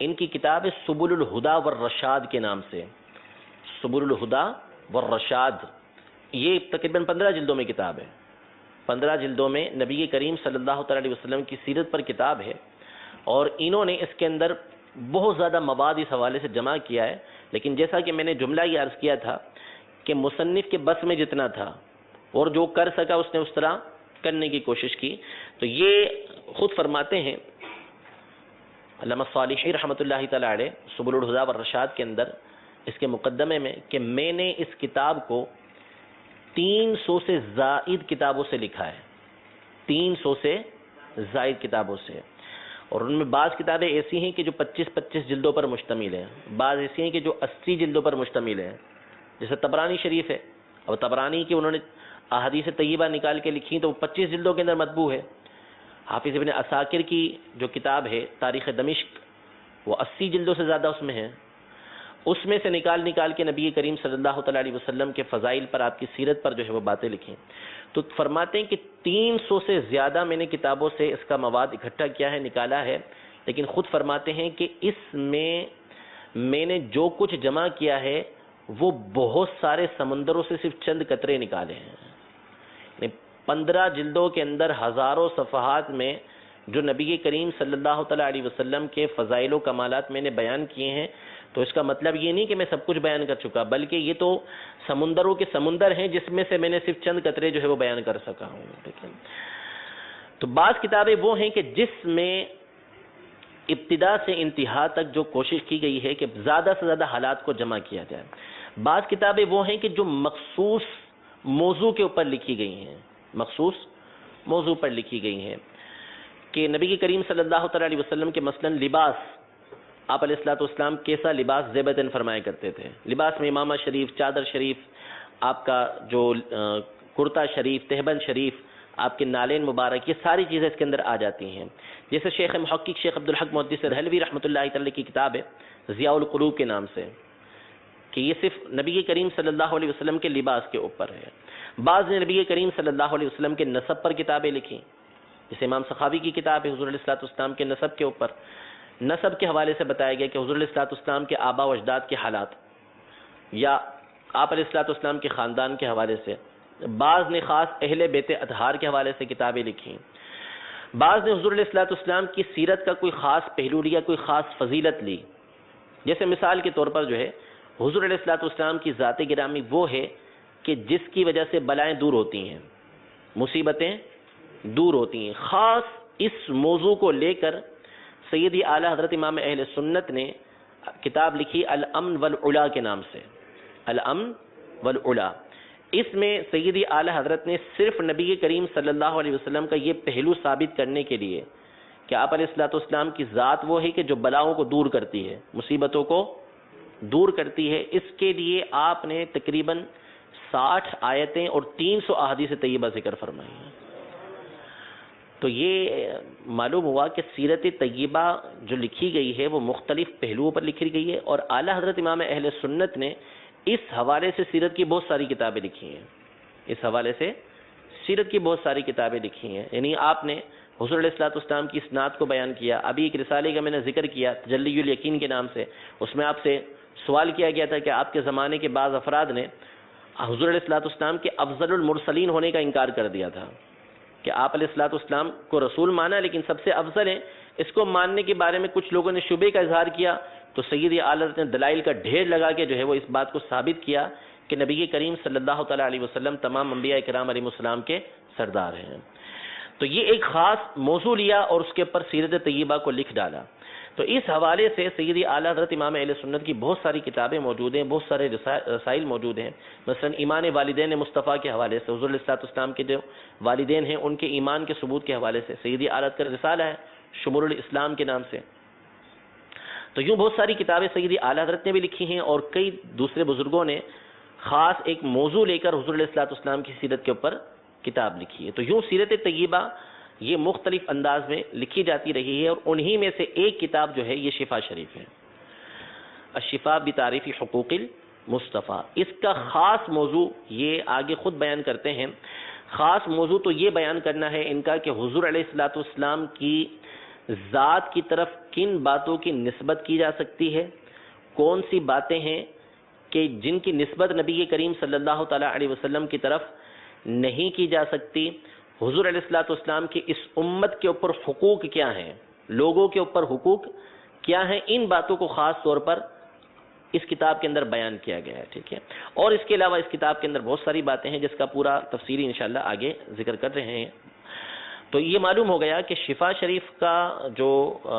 ان کی کتاب ہے سبل الہدا والرشاد کے نام سے، سبل الہدا والرشاد. یہ تقریباً 15 جلدوں میں کتاب ہے. 15 جلدوں میں نبی کریم صلی اللہ تعالیٰ علیہ وسلم کی سیرت پر کتاب ہے، اور انہوں نے اس کے اندر بہت زیادہ مواد اس حوالے سے جمع کیا ہے. لیکن جیسا کہ میں نے جملہ یہ عرض کیا تھا کہ مصنف کے بس میں جتنا تھا اور جو کر سکا اس نے اس طرح کرنے کی کوشش کی. تو یہ خود فرماتے ہیں علامہ صالحی رحمۃ اللہ تعالیٰ علیہ سبل الہدا والرشاد کے اندر اس کے مقدمے میں کہ میں نے اس کتاب کو 300 سے زائد کتابوں سے لکھا ہے، 300 سے زائد کتابوں سے، اور ان میں بعض کتابیں ایسی ہیں کہ جو 25 جلدوں پر مشتمل ہیں، بعض ایسی ہیں کہ جو 80 جلدوں پر مشتمل ہیں، جیسے طبرانی شریف ہے، اور طبرانی کی انہوں نے احادیث طیبہ نکال کے لکھی تو وہ 25 جلدوں کے اندر مطبوع ہے۔ حافظ ابن عساکر کی جو کتاب ہے تاریخ دمشق، وہ 80 جلدوں سے زیادہ اس میں ہے، اس میں سے نکال کے نبی کریم صلی اللہ تعالیٰ علیہ وسلم کے فضائل پر، آپ کی سیرت پر جو ہے وہ باتیں لکھیں۔ تو فرماتے ہیں کہ 300 سے زیادہ میں نے کتابوں سے اس کا مواد اکٹھا کیا ہے، نکالا ہے، لیکن خود فرماتے ہیں کہ اس میں نے جو کچھ جمع کیا ہے وہ بہت سارے سمندروں سے صرف چند قطرے نکالے ہیں۔ 15 جلدوں کے اندر ہزاروں صفحات میں جو نبی کریم صلی اللہ تعالیٰ علیہ وسلم کے فضائل و کمالات میں نے بیان کیے ہیں، تو اس کا مطلب یہ نہیں کہ میں سب کچھ بیان کر چکا، بلکہ یہ تو سمندروں کے سمندر ہیں جس میں سے میں نے صرف چند قطرے جو ہے وہ بیان کر سکا ہوں۔ ٹھیک ہے، تو بعض کتابیں وہ ہیں کہ جس میں ابتدا سے انتہا تک جو کوشش کی گئی ہے کہ زیادہ سے زیادہ حالات کو جمع کیا جائے۔ بعض کتابیں وہ ہیں کہ جو مخصوص موضوع کے اوپر لکھی گئی ہیں، مخصوص موضوع پر لکھی گئی ہیں، کہ نبی کریم صلی اللہ تعالیٰ علیہ وسلم کے مثلا لباس، آپ علیہ الصلوۃ والسلام کیسا لباس زیبتاً فرمایا کرتے تھے، لباس میں امامہ شریف، چادر شریف، آپ کا جو کرتا شریف، تہبند شریف، آپ کے نالین مبارک، یہ ساری چیزیں اس کے اندر آ جاتی ہیں۔ جیسے شیخ محقق شیخ عبدالحق محدث دہلوی رحمۃ اللہ تعالی کی کتاب ہے ضیاء القلوب کے نام سے، کہ یہ صرف نبی کریم صلی اللہ علیہ وسلم کے لباس کے اوپر ہے۔ بعض نے نبی کریم صلی اللہ علیہ وسلم کے نسب پر کتابیں لکھی، جیسے امام سخاوی کی کتاب ہے حضور علیہ الصلوۃ والسلام کے نسب کے اوپر، نسب کے حوالے سے بتایا گیا کہ حضور علیہ الصلوۃ والسلام کے آبا و اجداد کے حالات، یا آپ علیہ الصلوۃ والسلام کے خاندان کے حوالے سے۔ بعض نے خاص اہل بیت اطہار کے حوالے سے کتابیں لکھی، بعض نے حضور علیہ الصلوۃ والسلام کی سیرت کا کوئی خاص پہلو لیا، کوئی خاص فضیلت لی۔ جیسے مثال کے طور پر جو ہے حضور علیہ الصلوۃ والسلام کی ذات گرامی وہ ہے کہ جس کی وجہ سے بلائیں دور ہوتی ہیں، مصیبتیں دور ہوتی ہیں۔ خاص اس موضوع کو لے کر سیدی اعلیٰ حضرت امام اہل سنت نے کتاب لکھی الامن والعلا کے نام سے، الامن والعلا۔ اس میں سیدی اعلیٰ حضرت نے صرف نبی کریم صلی اللہ علیہ وسلم کا یہ پہلو ثابت کرنے کے لیے کہ آپ علیہ الصلوۃ والسلام کی ذات وہ ہے کہ جو بلاؤں کو دور کرتی ہے، مصیبتوں کو دور کرتی ہے، اس کے لیے آپ نے تقریباً 60 آیتیں اور 300 احادیث طیبہ ذکر فرمائی ہیں۔ تو یہ معلوم ہوا کہ سیرت طیبہ جو لکھی گئی ہے وہ مختلف پہلوؤں پر لکھی گئی ہے، اور اعلیٰ حضرت امام اہل سنت نے اس حوالے سے سیرت کی بہت ساری کتابیں لکھی ہیں، اس حوالے سے سیرت کی بہت ساری کتابیں لکھی ہیں۔ یعنی آپ نے حضور علیہ الصلوۃ والسلام کی اسناد کو بیان کیا۔ ابھی ایک رسالے کا میں نے ذکر کیا تجلی الیقین کے نام سے، اس میں آپ سے سوال کیا گیا تھا کہ آپ کے زمانے کے بعض افراد نے حضور علیہ الصلوۃ والسلام کے افضل المرسلین ہونے کا انکار کر دیا تھا، کہ آپ علیہ الصلوۃ والسلام کو رسول مانا لیکن سب سے افضل ہیں۔ اس کو ماننے کے بارے میں کچھ لوگوں نے شبے کا اظہار کیا، تو سیدی اعلیٰ حضرت نے دلائل کا ڈھیر لگا کے جو ہے وہ اس بات کو ثابت کیا کہ نبی کریم صلی اللہ تعالیٰ علیہ وسلم تمام انبیاء کرام علیہ السلام کے سردار ہیں۔ تو یہ ایک خاص موضوع لیا اور اس کے اوپر سیرت طیبہ کو لکھ ڈالا۔ تو اس حوالے سے سیدی اعلیٰ حضرت امام اہل سنت کی بہت ساری کتابیں موجود ہیں، بہت سارے رسائل موجود ہیں۔ مثلا ایمان والدین مصطفیٰ کے حوالے سے، حضور علیہ الصلوۃ والسلام کے جو والدین ہیں ان کے ایمان کے ثبوت کے حوالے سے سیدی اعلیٰ کا رسالہ ہے شمول الاسلام کے نام سے۔ تو یوں بہت ساری کتابیں سیدی اعلیٰ حضرت نے بھی لکھی ہیں، اور کئی دوسرے بزرگوں نے خاص ایک موضوع لے کر حضور علیہ الصلوۃ والسلام کی سیرت کے اوپر کتاب لکھی ہے۔ تو یوں سیرت طیبہ یہ مختلف انداز میں لکھی جاتی رہی ہے، اور انہی میں سے ایک کتاب جو ہے یہ شفا شریف ہے، الشفاء بتعریف حقوق المصطفیٰ۔ اس کا خاص موضوع یہ آگے خود بیان کرتے ہیں، خاص موضوع تو یہ بیان کرنا ہے ان کا کہ حضور علیہ الصلوۃ والسلام کی ذات کی طرف کن باتوں کی نسبت کی جا سکتی ہے، کون سی باتیں ہیں کہ جن کی نسبت نبی کریم صلی اللہ تعالیٰ علیہ وسلم کی طرف نہیں کی جا سکتی، حضور علیہ الصلوۃ والسلام کی اس امت کے اوپر حقوق کیا ہیں، لوگوں کے اوپر حقوق کیا ہیں، ان باتوں کو خاص طور پر اس کتاب کے اندر بیان کیا گیا ہے۔ ٹھیک ہے، اور اس کے علاوہ اس کتاب کے اندر بہت ساری باتیں ہیں جس کا پورا تفصیلی انشاءاللہ آگے ذکر کر رہے ہیں۔ تو یہ معلوم ہو گیا کہ شفا شریف کا جو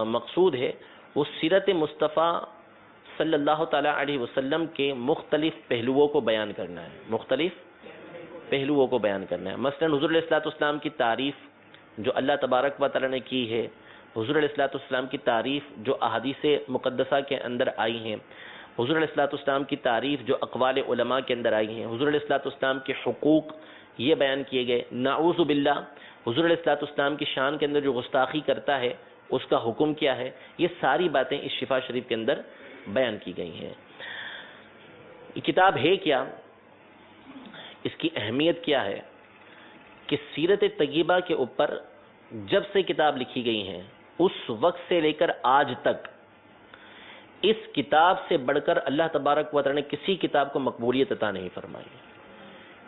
مقصود ہے وہ سیرت مصطفیٰ صلی اللہ تعالیٰ علیہ وسلم کے مختلف پہلوؤں کو بیان کرنا ہے، مختلف پہلوؤں کو بیان کرنا ہے. مثلا حضور علیہ السلام کی تعریف جو اللہ تبارک و تعالی نے کی ہے، حضور علیہ السلام کی تعریف جو احادیث مقدسہ کے اندر آئی ہیں، حضور علیہ السلام کی تعریف جو اقوال علماء کے اندر آئی ہیں، حضور علیہ السلام کے حقوق یہ بیان کیے گئے. نعوذ باللہ حضور علیہ السلام کی شان کے اندر جو گستاخی کرتا ہے اس کا حکم کیا ہے، یہ ساری باتیں اس شفا شریف کے اندر بیان کی گئی ہیں. یہ کتاب ہے کیا، اس کی اہمیت کیا ہے کہ سیرت طیبہ کے اوپر جب سے کتاب لکھی گئی ہیں اس وقت سے لے کر آج تک اس کتاب سے بڑھ کر اللہ تبارک و تعالی نے کسی کتاب کو مقبولیت عطا نہیں فرمائی.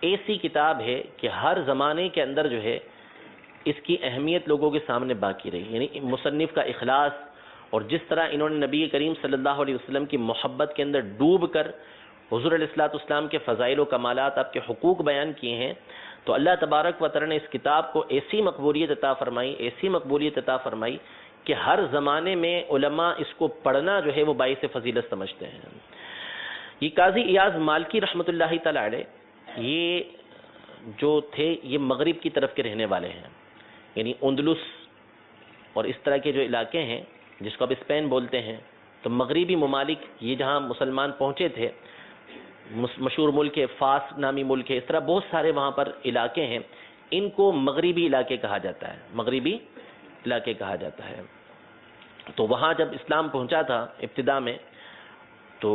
ایسی کتاب ہے کہ ہر زمانے کے اندر جو ہے اس کی اہمیت لوگوں کے سامنے باقی رہی. یعنی مصنف کا اخلاص اور جس طرح انہوں نے نبی کریم صلی اللہ علیہ وسلم کی محبت کے اندر ڈوب کر حضور علیہ السلام کے فضائل و کمالات، آپ کے حقوق بیان کیے ہیں، تو اللہ تبارک و تعالی نے اس کتاب کو ایسی مقبولیت عطا فرمائی کہ ہر زمانے میں علماء اس کو پڑھنا جو ہے وہ باعث فضیلت سمجھتے ہیں. یہ قاضی ایاز مالکی رحمۃ اللہ تعالی علیہ یہ جو تھے یہ مغرب کی طرف کے رہنے والے ہیں، یعنی اندلس اور اس طرح کے جو علاقے ہیں جس کو اب اسپین بولتے ہیں، تو مغربی ممالک یہ جہاں مسلمان پہنچے تھے، مشہور ملک ہے فاس نامی ملک ہے، اس طرح بہت سارے وہاں پر علاقے ہیں، ان کو مغربی علاقے کہا جاتا ہے. تو وہاں جب اسلام پہنچا تھا ابتدا میں تو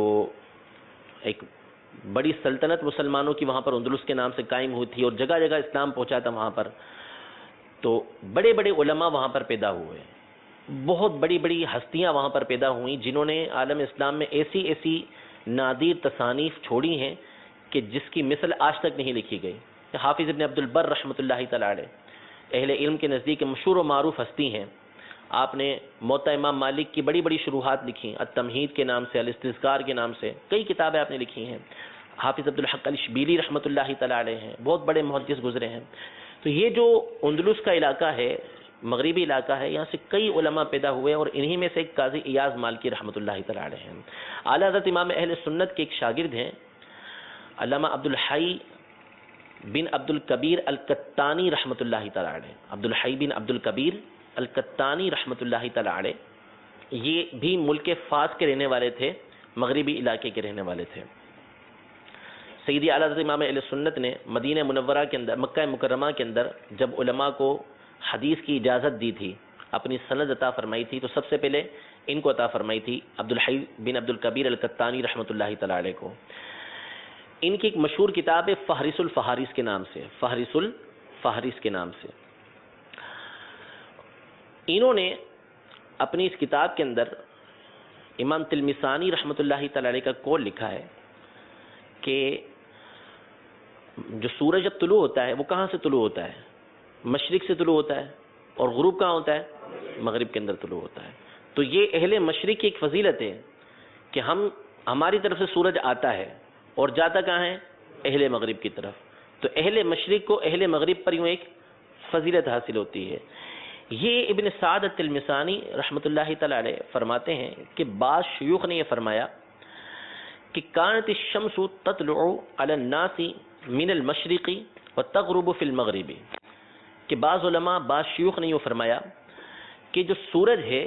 ایک بڑی سلطنت مسلمانوں کی وہاں پر اندلس کے نام سے قائم ہوئی تھی اور جگہ جگہ اسلام پہنچا تھا وہاں پر. تو بڑے بڑے علماء وہاں پر پیدا ہوئے، بہت بڑی بڑی ہستیاں وہاں پر پیدا ہوئیں جنہوں نے عالم اسلام میں ایسی نادر تصانیف چھوڑی ہیں کہ جس کی مثل آج تک نہیں لکھی گئی. حافظ ابن عبد البر رحمۃ اللہ تعالی علیہ اہل علم کے نزدیک مشہور و معروف ہستی ہیں. آپ نے موطا امام مالک کی بڑی بڑی شروحات لکھی، التمہید کے نام سے، الاستذکار کے نام سے کئی کتابیں آپ نے لکھی ہیں. حافظ عبد الحق الشبیلی رحمۃ اللہ تعالی علیہ ہیں، بہت بڑے محدث گزرے ہیں. تو یہ جو اندلس کا علاقہ ہے، مغربی علاقہ ہے، یہاں سے کئی علماء پیدا ہوئے اور انہی میں سے ایک قاضی ایاز مالکی رحمۃ اللہ تعالی علیہ ہیں. اعلیٰ حضرت امام اہل سنت کے ایک شاگرد ہیں علامہ عبد الحی بن عبد الکبیر القطانی رحمۃ اللہ تعالی علیہ. عبد الحی بن عبد الکبیر القطانی رحمۃ اللہ تعالی علیہ یہ بھی ملک فاس کے رہنے والے تھے، مغربی علاقے کے رہنے والے تھے. سیدی اعلیٰ حضرت امام اہل سنت نے مدینہ منورہ کے اندر، مکہ مکرمہ کے اندر جب علماء کو حدیث کی اجازت دی تھی، اپنی سند عطا فرمائی تھی، تو سب سے پہلے ان کو عطا فرمائی تھی عبد الحی بن عبد الکبیر القطانی رحمۃ اللہ تعالی علیہ کو. ان کی ایک مشہور کتاب ہے فہرس الفہارس کے نام سے، فہرس الفہارس کے نام سے. انہوں نے اپنی اس کتاب کے اندر امام تلمسانی رحمۃ اللہ تعالی علیہ کا قول لکھا ہے کہ جو سورج جب طلوع ہوتا ہے وہ کہاں سے طلوع ہوتا ہے؟ مشرق سے طلوع ہوتا ہے. اور غروب کہاں ہوتا ہے؟ مغرب کے اندر طلوع ہوتا ہے. تو یہ اہل مشرق کی ایک فضیلت ہے کہ ہماری طرف سے سورج آتا ہے اور جاتا کہاں ہے؟ اہل مغرب کی طرف. تو اہل مشرق کو اہل مغرب پر یوں ایک فضیلت حاصل ہوتی ہے. یہ ابن سعد التلمسانی رحمۃ اللہ تعالی علیہ فرماتے ہیں کہ بعض شیوخ نے یہ فرمایا کہ کانت الشمس تطلع علی الناس من المشرق وتغرب فی المغرب، کہ بعض علماء، بعض شیوخ نے یہ فرمایا کہ جو سورج ہے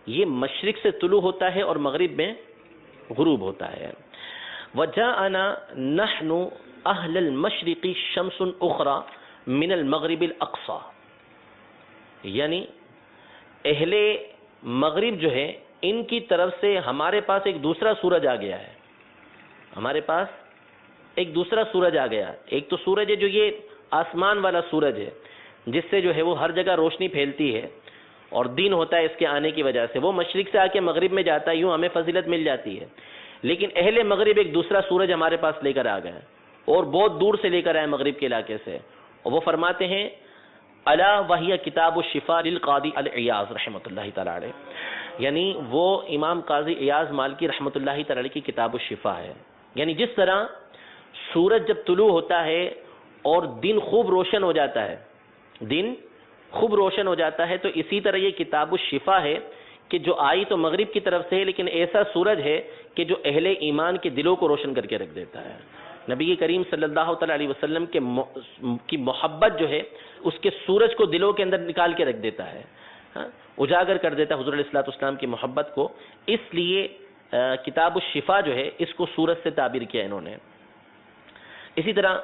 یہ مشرق سے طلوع ہوتا ہے اور مغرب میں غروب ہوتا ہے. وَجَاءَنَا نَحْنُ أَهْلَ الْمَشْرِقِ شَمْسٌ أُخْرَى مِنَ الْمَغْرِبِ الْأَقْصَى، یعنی اہل مغرب جو ہے ان کی طرف سے ہمارے پاس ایک دوسرا سورج آ گیا ہے. ہمارے پاس ایک دوسرا سورج آ گیا. ایک تو سورج ہے جو یہ آسمان والا سورج ہے جس سے جو ہے وہ ہر جگہ روشنی پھیلتی ہے اور دن ہوتا ہے اس کے آنے کی وجہ سے، وہ مشرق سے آ کے مغرب میں جاتا ہے، یوں ہمیں فضیلت مل جاتی ہے. لیکن اہل مغرب ایک دوسرا سورج ہمارے پاس لے کر آ گئے اور بہت دور سے لے کر آئے مغرب کے علاقے سے. اور وہ فرماتے ہیں الا وہی کتاب الشفاء للقاضی العیاض رحمۃ اللہ تعالی علیہ، یعنی وہ امام قاضی ایاز مالکی رحمۃ اللہ تعالی علیہ کی کتاب الشفاء ہے. یعنی جس طرح سورج جب طلوع ہوتا ہے اور دن خوب روشن ہو جاتا ہے، دن خوب روشن ہو جاتا ہے، تو اسی طرح یہ کتاب الشفاء ہے کہ جو آئی تو مغرب کی طرف سے ہے لیکن ایسا سورج ہے کہ جو اہل ایمان کے دلوں کو روشن کر کے رکھ دیتا ہے. نبی کریم صلی اللہ تعالیٰ علیہ وسلم کی محبت جو ہے اس کے سورج کو دلوں کے اندر نکال کے رکھ دیتا ہے، اجاگر کر دیتا ہے حضور علیہ الصلوۃ والسلام کی محبت کو. اس لیے کتاب الشفا جو ہے اس کو سورج سے تعبیر کیا انہوں نے. اسی طرح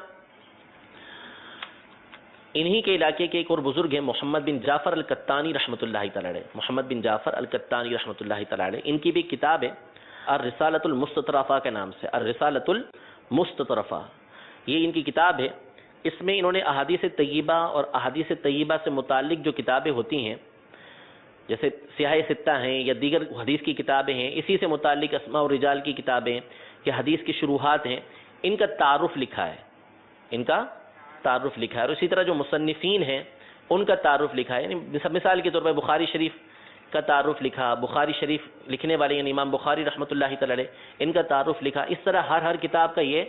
انہی کے علاقے کے ایک اور بزرگ ہیں محمد بن جعفر القطانی رحمۃ اللہ تعالی علیہ. محمد بن جعفر القطانی رحمۃ اللہ تعالی علیہ، ان کی بھی کتاب ہے الرسالۃ المستطرفہ کے نام سے، الرسالۃ المستطرفہ یہ ان کی کتاب ہے. اس میں انہوں نے احادیث طیبہ اور احادیث طیبہ سے متعلق جو کتابیں ہوتی ہیں جیسے سیاہ ستہ ہیں یا دیگر حدیث کی کتابیں ہیں، اسی سے متعلق اسماء و رجال کی کتابیں یا حدیث کی شروحات ہیں، ان کا تعارف لکھا ہے، ان کا تعارف لکھا ہے. اور اسی طرح جو مصنفین ہیں ان کا تعارف لکھا ہے. یعنی مثال کے طور پر بخاری شریف کا تعارف لکھا، بخاری شریف لکھنے والے یعنی امام بخاری رحمۃ اللہ تعالی علیہ ان کا تعارف لکھا. اس طرح ہر کتاب کا یہ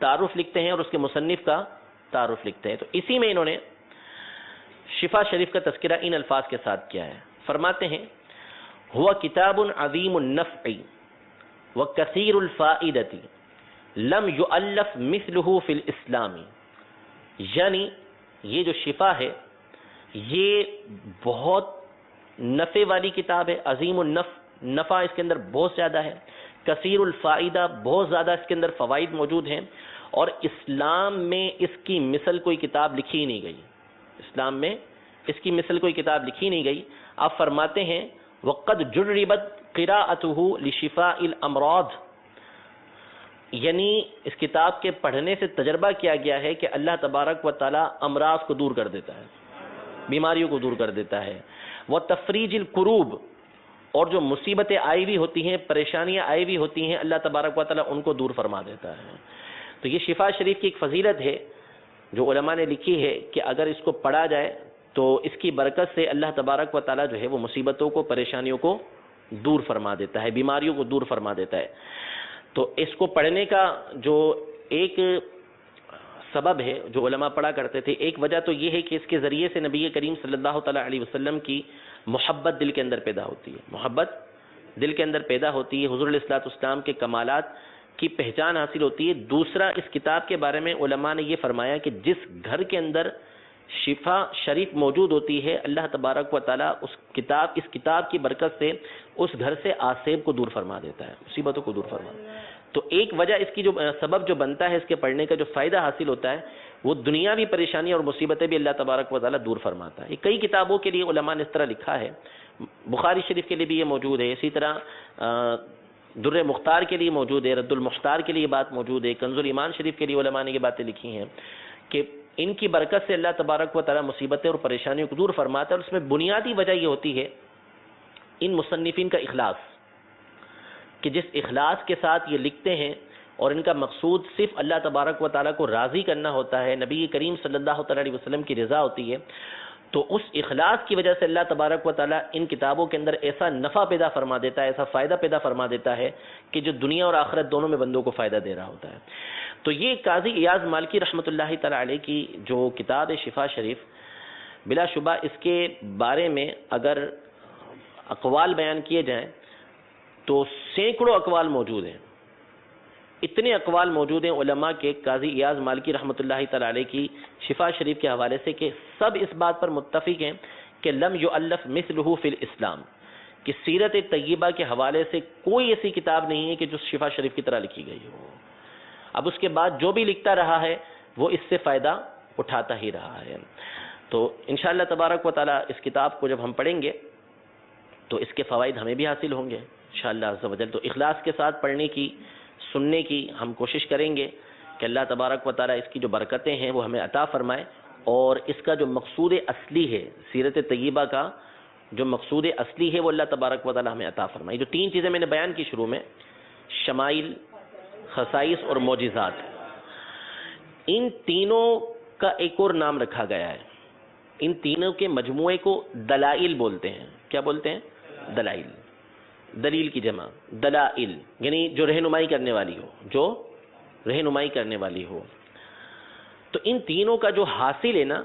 تعارف لکھتے ہیں اور اس کے مصنف کا تعارف لکھتے ہیں. تو اسی میں انہوں نے شفا شریف کا تذکرہ ان الفاظ کے ساتھ کیا ہے. فرماتے ہیں ہوا کتاب عظیم النفع وکثیر الفائدۃ لم یؤلف مثلہ فی الاسلام. یعنی یہ جو شفا ہے یہ بہت نفع والی کتاب ہے، عظیم النفع، نفع اس کے اندر بہت زیادہ ہے، کثیر الفائدہ بہت زیادہ اس کے اندر فوائد موجود ہیں، اور اسلام میں اس کی مثل کوئی کتاب لکھی ہی نہیں گئی. اسلام میں اس کی مثل کوئی کتاب لکھی نہیں گئی. آپ فرماتے ہیں وقد جربت قراءته لشفاء الامراض، یعنی اس کتاب کے پڑھنے سے تجربہ کیا گیا ہے کہ اللہ تبارک و تعالی امراض کو دور کر دیتا ہے، بیماریوں کو دور کر دیتا ہے. وتفریج الکروب، اور جو مصیبتیں آئی ہوئی ہوتی ہیں، پریشانیاں آئی ہوئی ہوتی ہیں، اللہ تبارک و تعالی ان کو دور فرما دیتا ہے. تو یہ شفا شریف کی ایک فضیلت ہے جو علماء نے لکھی ہے کہ اگر اس کو پڑھا جائے تو اس کی برکت سے اللہ تبارک و تعالی جو ہے وہ مصیبتوں کو، پریشانیوں کو دور فرما دیتا ہے، بیماریوں کو دور فرما دیتا ہے. تو اس کو پڑھنے کا جو ایک سبب ہے جو علماء پڑھا کرتے تھے، ایک وجہ تو یہ ہے کہ اس کے ذریعے سے نبی کریم صلی اللہ تعالیٰ علیہ وسلم کی محبت دل کے اندر پیدا ہوتی ہے، محبت دل کے اندر پیدا ہوتی ہے، حضور علیہ الصلوۃ والسلام کے کمالات کی پہچان حاصل ہوتی ہے. دوسرا، اس کتاب کے بارے میں علماء نے یہ فرمایا کہ جس گھر کے اندر شفا شریف موجود ہوتی ہے، اللہ تبارک و تعالیٰ اس کتاب کی برکت سے اس گھر سے آسیب کو دور فرما دیتا ہے، مصیبتوں کو دور فرما دیتا ہے. تو ایک وجہ اس کی جو سبب جو بنتا ہے اس کے پڑھنے کا جو فائدہ حاصل ہوتا ہے وہ دنیاوی پریشانیاں اور مصیبتیں بھی اللہ تبارک و تعالیٰ دور فرماتا ہے. یہ کئی کتابوں کے لیے علماء نے اس طرح لکھا ہے. بخاری شریف کے لیے بھی یہ موجود ہے، اسی طرح در مختار کے لیے موجود ہے، رد المختار کے لیے بات موجود ہے، کنز الایمان شریف کے لیے علماء نے یہ باتیں لکھی ہیں کہ ان کی برکت سے اللہ تبارک و تعالیٰ مصیبتیں اور پریشانیوں کو دور فرماتا ہے. اور اس میں بنیادی وجہ یہ ہوتی ہے ان مصنفین کا اخلاص، کہ جس اخلاص کے ساتھ یہ لکھتے ہیں اور ان کا مقصود صرف اللہ تبارک و تعالیٰ کو راضی کرنا ہوتا ہے، نبی کریم صلی اللہ تعالیٰ علیہ وسلم کی رضا ہوتی ہے، تو اس اخلاص کی وجہ سے اللہ تبارک و تعالیٰ ان کتابوں کے اندر ایسا نفع پیدا فرما دیتا ہے، ایسا فائدہ پیدا فرما دیتا ہے کہ جو دنیا اور آخرت دونوں میں بندوں کو فائدہ دے رہا ہوتا ہے. تو یہ قاضی ایاز مالکی رحمۃ اللہ تعالیٰ علیہ کی جو کتاب ہے شفا شریف، بلا شبہ اس کے بارے میں اگر اقوال بیان کیے جائیں تو سینکڑوں اقوال موجود ہیں. اتنے اقوال موجود ہیں علماء کے قاضی ایاز مالکی رحمۃ اللہ تعالیٰ علیہ کی شفا شریف کے حوالے سے کہ سب اس بات پر متفق ہیں کہ لم یؤلف مثلہ فی الاسلام، کہ سیرت طیبہ کے حوالے سے کوئی ایسی کتاب نہیں ہے کہ جو شفا شریف کی طرح لکھی گئی ہو. اب اس کے بعد جو بھی لکھتا رہا ہے وہ اس سے فائدہ اٹھاتا ہی رہا ہے. تو انشاءاللہ تبارک و تعالیٰ اس کتاب کو جب ہم پڑھیں گے تو اس کے فوائد ہمیں بھی حاصل ہوں گے انشاءاللہ عز و جل. تو اخلاص کے ساتھ پڑھنے کی، سننے کی ہم کوشش کریں گے کہ اللہ تبارک و تعالیٰ اس کی جو برکتیں ہیں وہ ہمیں عطا فرمائے، اور اس کا جو مقصود اصلی ہے سیرت طیبہ کا جو مقصود اصلی ہے وہ اللہ تبارک و تعالیٰ ہمیں عطا فرمائے. جو تین چیزیں میں نے بیان کی شروع میں، شمائل، خصائص اور معجزات، ان تینوں کا ایک اور نام رکھا گیا ہے. ان تینوں کے مجموعے کو دلائل بولتے ہیں. کیا بولتے ہیں؟ دلائل. دلیل کی جمع دلائل، یعنی جو رہنمائی کرنے والی ہو، جو رہنمائی کرنے والی ہو. تو ان تینوں کا جو حاصل ہے نا،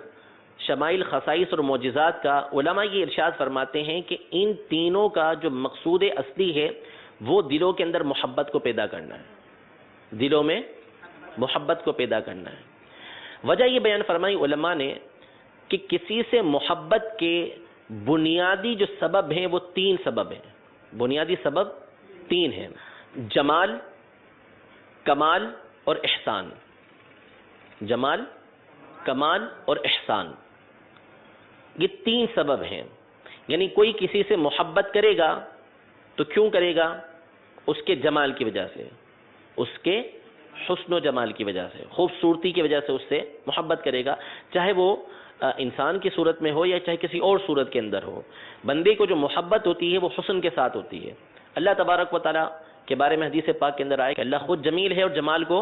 شمائل، خصائص اور معجزات کا، علماء یہ ارشاد فرماتے ہیں کہ ان تینوں کا جو مقصود اصلی ہے وہ دلوں کے اندر محبت کو پیدا کرنا ہے، دلوں میں محبت کو پیدا کرنا ہے۔ وجہ یہ بیان فرمائی علماء نے کہ کسی سے محبت کے بنیادی جو سبب ہیں وہ 3 سبب ہیں، بنیادی سبب 3 ہیں، جمال، کمال اور احسان۔ جمال، کمال اور احسان، یہ 3 سبب ہیں۔ یعنی کوئی کسی سے محبت کرے گا تو کیوں کرے گا؟ اس کے جمال کی وجہ سے، اس کے حسن و جمال کی وجہ سے، خوبصورتی کی وجہ سے اس سے محبت کرے گا، چاہے وہ انسان کی صورت میں ہو یا چاہے کسی اور صورت کے اندر ہو۔ بندے کو جو محبت ہوتی ہے وہ حسن کے ساتھ ہوتی ہے۔ اللہ تبارک و تعالیٰ کے بارے میں حدیث پاک کے اندر آئے کہ اللہ خود جمیل ہے اور جمال کو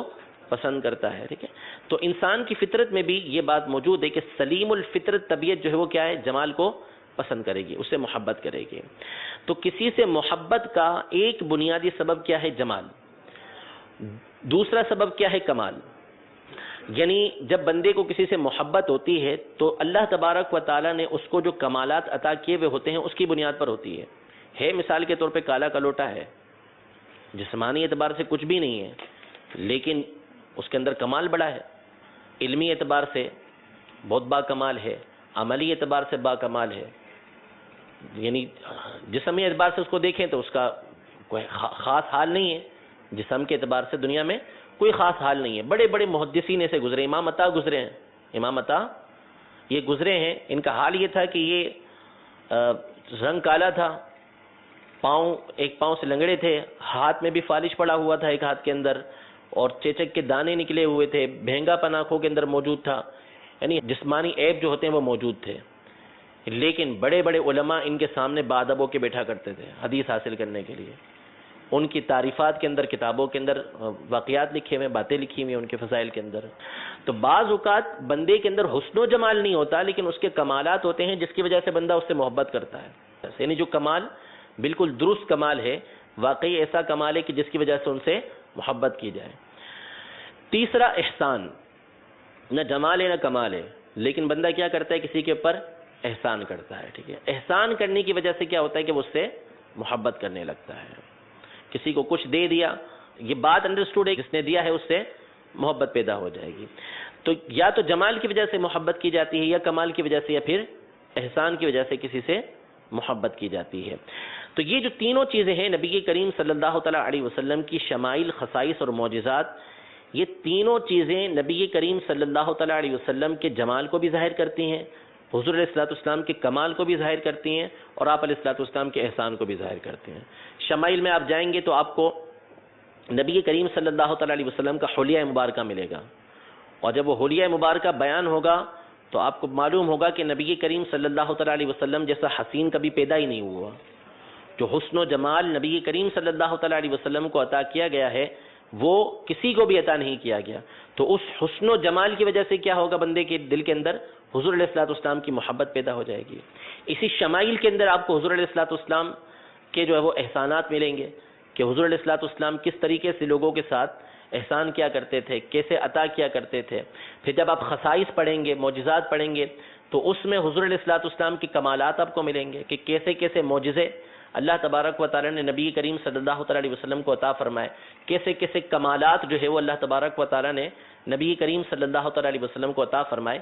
پسند کرتا ہے، ٹھیک ہے؟ تو انسان کی فطرت میں بھی یہ بات موجود ہے کہ سلیم الفطرت طبیعت جو ہے وہ کیا ہے؟ جمال کو پسند کرے گی، اس سے محبت کرے گی۔ تو کسی سے محبت کا ایک بنیادی سبب کیا ہے؟ جمال۔ دوسرا سبب کیا ہے؟ کمال۔ یعنی جب بندے کو کسی سے محبت ہوتی ہے تو اللہ تبارک و تعالیٰ نے اس کو جو کمالات عطا کیے ہوئے ہوتے ہیں اس کی بنیاد پر ہوتی ہے۔ مثال کے طور پہ کالا کلوٹا ہے، جسمانی اعتبار سے کچھ بھی نہیں ہے لیکن اس کے اندر کمال بڑا ہے، علمی اعتبار سے بہت با کمال ہے، عملی اعتبار سے با کمال ہے، یعنی جسمی اعتبار سے اس کو دیکھیں تو اس کا کوئی خاص حال نہیں ہے، جسم کے اعتبار سے دنیا میں کوئی خاص حال نہیں ہے۔ بڑے بڑے محدثین سے گزرے، امام عطا گزرے ہیں، امام عطا یہ گزرے ہیں، ان کا حال یہ تھا کہ یہ رنگ کالا تھا، ایک پاؤں سے لنگڑے تھے، ہاتھ میں بھی فالش پڑا ہوا تھا ایک ہاتھ کے اندر، اور چیچک کے دانے نکلے ہوئے تھے، بھینگا پن آنکھوں کے اندر موجود تھا، یعنی جسمانی عیب جو ہوتے ہیں وہ موجود تھے، لیکن بڑے بڑے علماء ان کے سامنے بادب ہو کے بیٹھا کرتے تھے حدیث حاصل کرنے کے لیے۔ ان کی تعریفات کے اندر، کتابوں کے اندر واقعات لکھے ہوئے، باتیں لکھی ہوئی ہیں ان کے فضائل کے اندر۔ تو بعض اوقات بندے کے اندر حسن و جمال نہیں ہوتا لیکن اس کے کمالات ہوتے ہیں جس کی وجہ سے بندہ اس سے محبت کرتا ہے، یعنی جو کمال بالکل درست کمال ہے، واقعی ایسا کمال ہے کہ جس کی وجہ سے ان سے محبت کی جائے۔ تیسرا احسان، نہ جمال ہے نہ کمال ہے لیکن بندہ کیا کرتا ہے؟ کسی کے اوپر احسان کرتا ہے، ٹھیک ہے؟ احسان کرنے کی وجہ سے کیا ہوتا ہے کہ وہ اس سے محبت کرنے لگتا ہے۔ کسی کو کچھ دے دیا، یہ بات انڈرسٹوڈ ہے، جس نے دیا ہے اس سے محبت پیدا ہو جائے گی۔ تو یا تو جمال کی وجہ سے محبت کی جاتی ہے، یا کمال کی وجہ سے، یا پھر احسان کی وجہ سے کسی سے محبت کی جاتی ہے۔ تو یہ جو تینوں چیزیں ہیں نبی کریم صلی اللہ تعالیٰ علیہ وسلم کی شمائل، خصائص اور معجزات، یہ تینوں چیزیں نبی کریم صلی اللہ تعالیٰ علیہ وسلم کے جمال کو بھی ظاہر کرتی ہیں، حضور علیہ الصلوۃ والسلام کے کمال کو بھی ظاہر کرتی ہیں، اور آپ علیہ الصلوۃ والسلام کے احسان کو بھی ظاہر کرتے ہیں۔ شمائل میں آپ جائیں گے تو آپ کو نبی کریم صلی اللہ تعالیٰ علیہ وسلم کا حلیہ مبارکہ ملے گا، اور جب وہ حلیہ مبارکہ بیان ہوگا تو آپ کو معلوم ہوگا کہ نبی کریم صلی اللہ تعالیٰ علیہ وسلم جیسا حسین کبھی پیدا ہی نہیں ہوا۔ جو حسن و جمال نبی کریم صلی اللہ تعالیٰ علیہ وسلم کو عطا کیا گیا ہے وہ کسی کو بھی عطا نہیں کیا گیا۔ تو اس حسن و جمال کی وجہ سے کیا ہوگا؟ بندے کے دل کے اندر حضور علیہ الصلوۃ والسلام کی محبت پیدا ہو جائے گی۔ اسی شمائل کے اندر آپ کو حضور علیہ الصلوۃ والسلام کے جو ہے وہ احسانات ملیں گے کہ حضور علیہ الصلوۃ والسلام کس طریقے سے لوگوں کے ساتھ احسان کیا کرتے تھے، کیسے عطا کیا کرتے تھے۔ پھر جب آپ خصائص پڑھیں گے، معجزات پڑھیں گے، تو اس میں حضور علیہ الصلوۃ والسلام کے کمالات آپ کو ملیں گے کہ کیسے کیسے معجزے اللہ تبارک و تعالیٰ نے نبی کریم صلی اللہ تعالیٰ علیہ وسلم کو عطا فرمائے، کیسے کیسے کمالات جو ہے وہ اللہ تبارک و تعالیٰ نے نبی کریم صلی اللہ تعالیٰ علیہ وسلم کو عطا فرمائے۔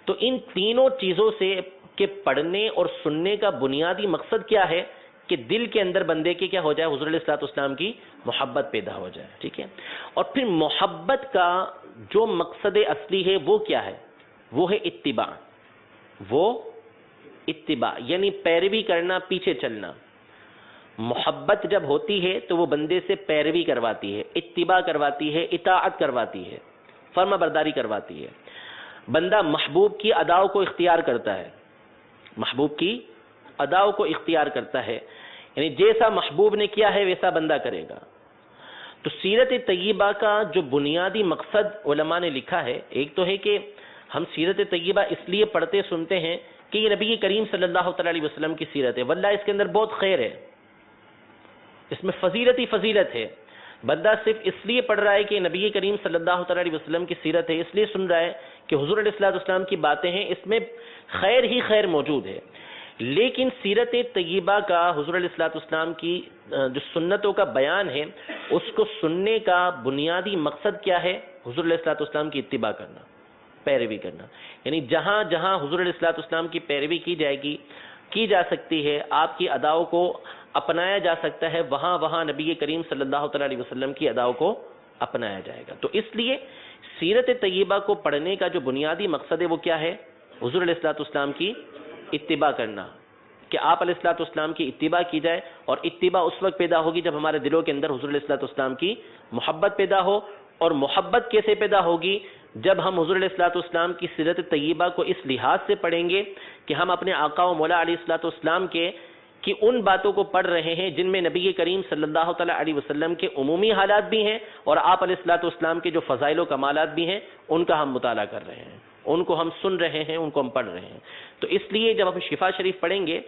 تو ان تینوں چیزوں سے کے پڑھنے اور سننے کا بنیادی مقصد کیا ہے؟ کہ دل کے اندر بندے کے کیا ہو جائے؟ حضور علیہ الصلوۃ والسلام کی محبت پیدا ہو جائے، ٹھیک ہے؟ اور پھر محبت کا جو مقصد اصلی ہے وہ کیا ہے؟ وہ ہے اتباع، وہ اتباع یعنی پیروی کرنا، پیچھے چلنا۔ محبت جب ہوتی ہے تو وہ بندے سے پیروی کرواتی ہے، اتباع کرواتی ہے، اطاعت کرواتی ہے، فرما برداری کرواتی ہے۔ بندہ محبوب کی اداؤں کو اختیار کرتا ہے، محبوب کی اداؤں کو اختیار کرتا ہے، یعنی جیسا محبوب نے کیا ہے ویسا بندہ کرے گا۔ تو سیرت طیبہ کا جو بنیادی مقصد علماء نے لکھا ہے، ایک تو ہے کہ ہم سیرت طیبہ اس لیے پڑھتے سنتے ہیں کہ یہ نبی کریم صلی اللہ تعالیٰ علیہ وسلم کی سیرت ہے، واللہ اس کے اندر بہت خیر ہے، اس میں فضیلت ہی فضیلت ہے۔ بندہ صرف اس لیے پڑھ رہا ہے کہ نبی کریم صلی اللہ تعالیٰ علیہ وسلم کی سیرت ہے، اس لیے سن رہا ہے کہ حضور علیہ الصلوۃ والسلام کی باتیں ہیں، اس میں خیر ہی خیر موجود ہے۔ لیکن سیرت طیبہ کا حضور علیہ الصلوۃ والسلام کی جو سنتوں کا بیان ہے اس کو سننے کا بنیادی مقصد کیا ہے؟ حضور علیہ الصلوۃ والسلام کی اتباع کرنا، پیروی کرنا. یعنی جہاں جہاں حضور علیہ الصلوۃ والسلام کی پیروی کی جائے گی، کی جا سکتی ہے، آپ کی اداؤں کو اپنایا جا سکتا ہے، وہاں وہاں نبی کریم صلی اللہ تعالیٰ علیہ وسلم کی اداؤں کو اپنایا جائے گا. تو اس لیے سیرت طیبہ کو پڑھنے کا جو بنیادی مقصد ہے وہ کیا ہے؟ حضور علیہ الصلوۃ والسلام کی اتباع کرنا، کہ آپ علیہ الصلوۃ والسلام کی اتباع کی جائے. اور اتباع اس وقت پیدا ہوگی جب ہمارے دلوں کے اندر حضور علیہ الصلوۃ والسلام کی محبت پیدا ہو. اور محبت کیسے پیدا ہوگی؟ جب ہم حضور علیہ الصلوۃ والسلام کی سیرت طیبہ کو اس لحاظ سے پڑھیں گے کہ ہم اپنے آقا و مولا علیہ الصلوۃ والسلام کی ان باتوں کو پڑھ رہے ہیں جن میں نبی کریم صلی اللہ تعالیٰ علیہ وسلم کے عمومی حالات بھی ہیں اور آپ علیہ الصلوۃ والسلام کے جو فضائل و کمالات بھی ہیں ان کا ہم مطالعہ کر رہے ہیں، ان کو ہم سن رہے ہیں، ان کو ہم پڑھ رہے ہیں. تو اس لیے جب ہم شفا شریف پڑھیں گے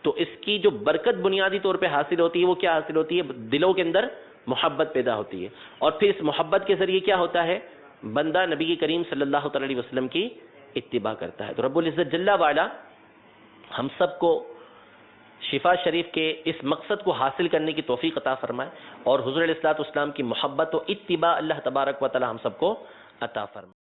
تو اس کی جو برکت بنیادی طور پہ حاصل ہوتی ہے وہ کیا حاصل ہوتی ہے؟ دلوں کے اندر محبت پیدا ہوتی ہے، اور پھر اس محبت کے ذریعے کیا ہوتا ہے؟ بندہ نبی کریم صلی اللہ تعالیٰ علیہ وسلم کی اتباع کرتا ہے. تو رب العزت جل وعلا ہم سب کو شفا شریف کے اس مقصد کو حاصل کرنے کی توفیق عطا فرمائے، اور حضور علیہ الصلوۃ والسلام کی محبت و اتباع اللہ تبارک و تعالی ہم سب کو عطا فرمائے.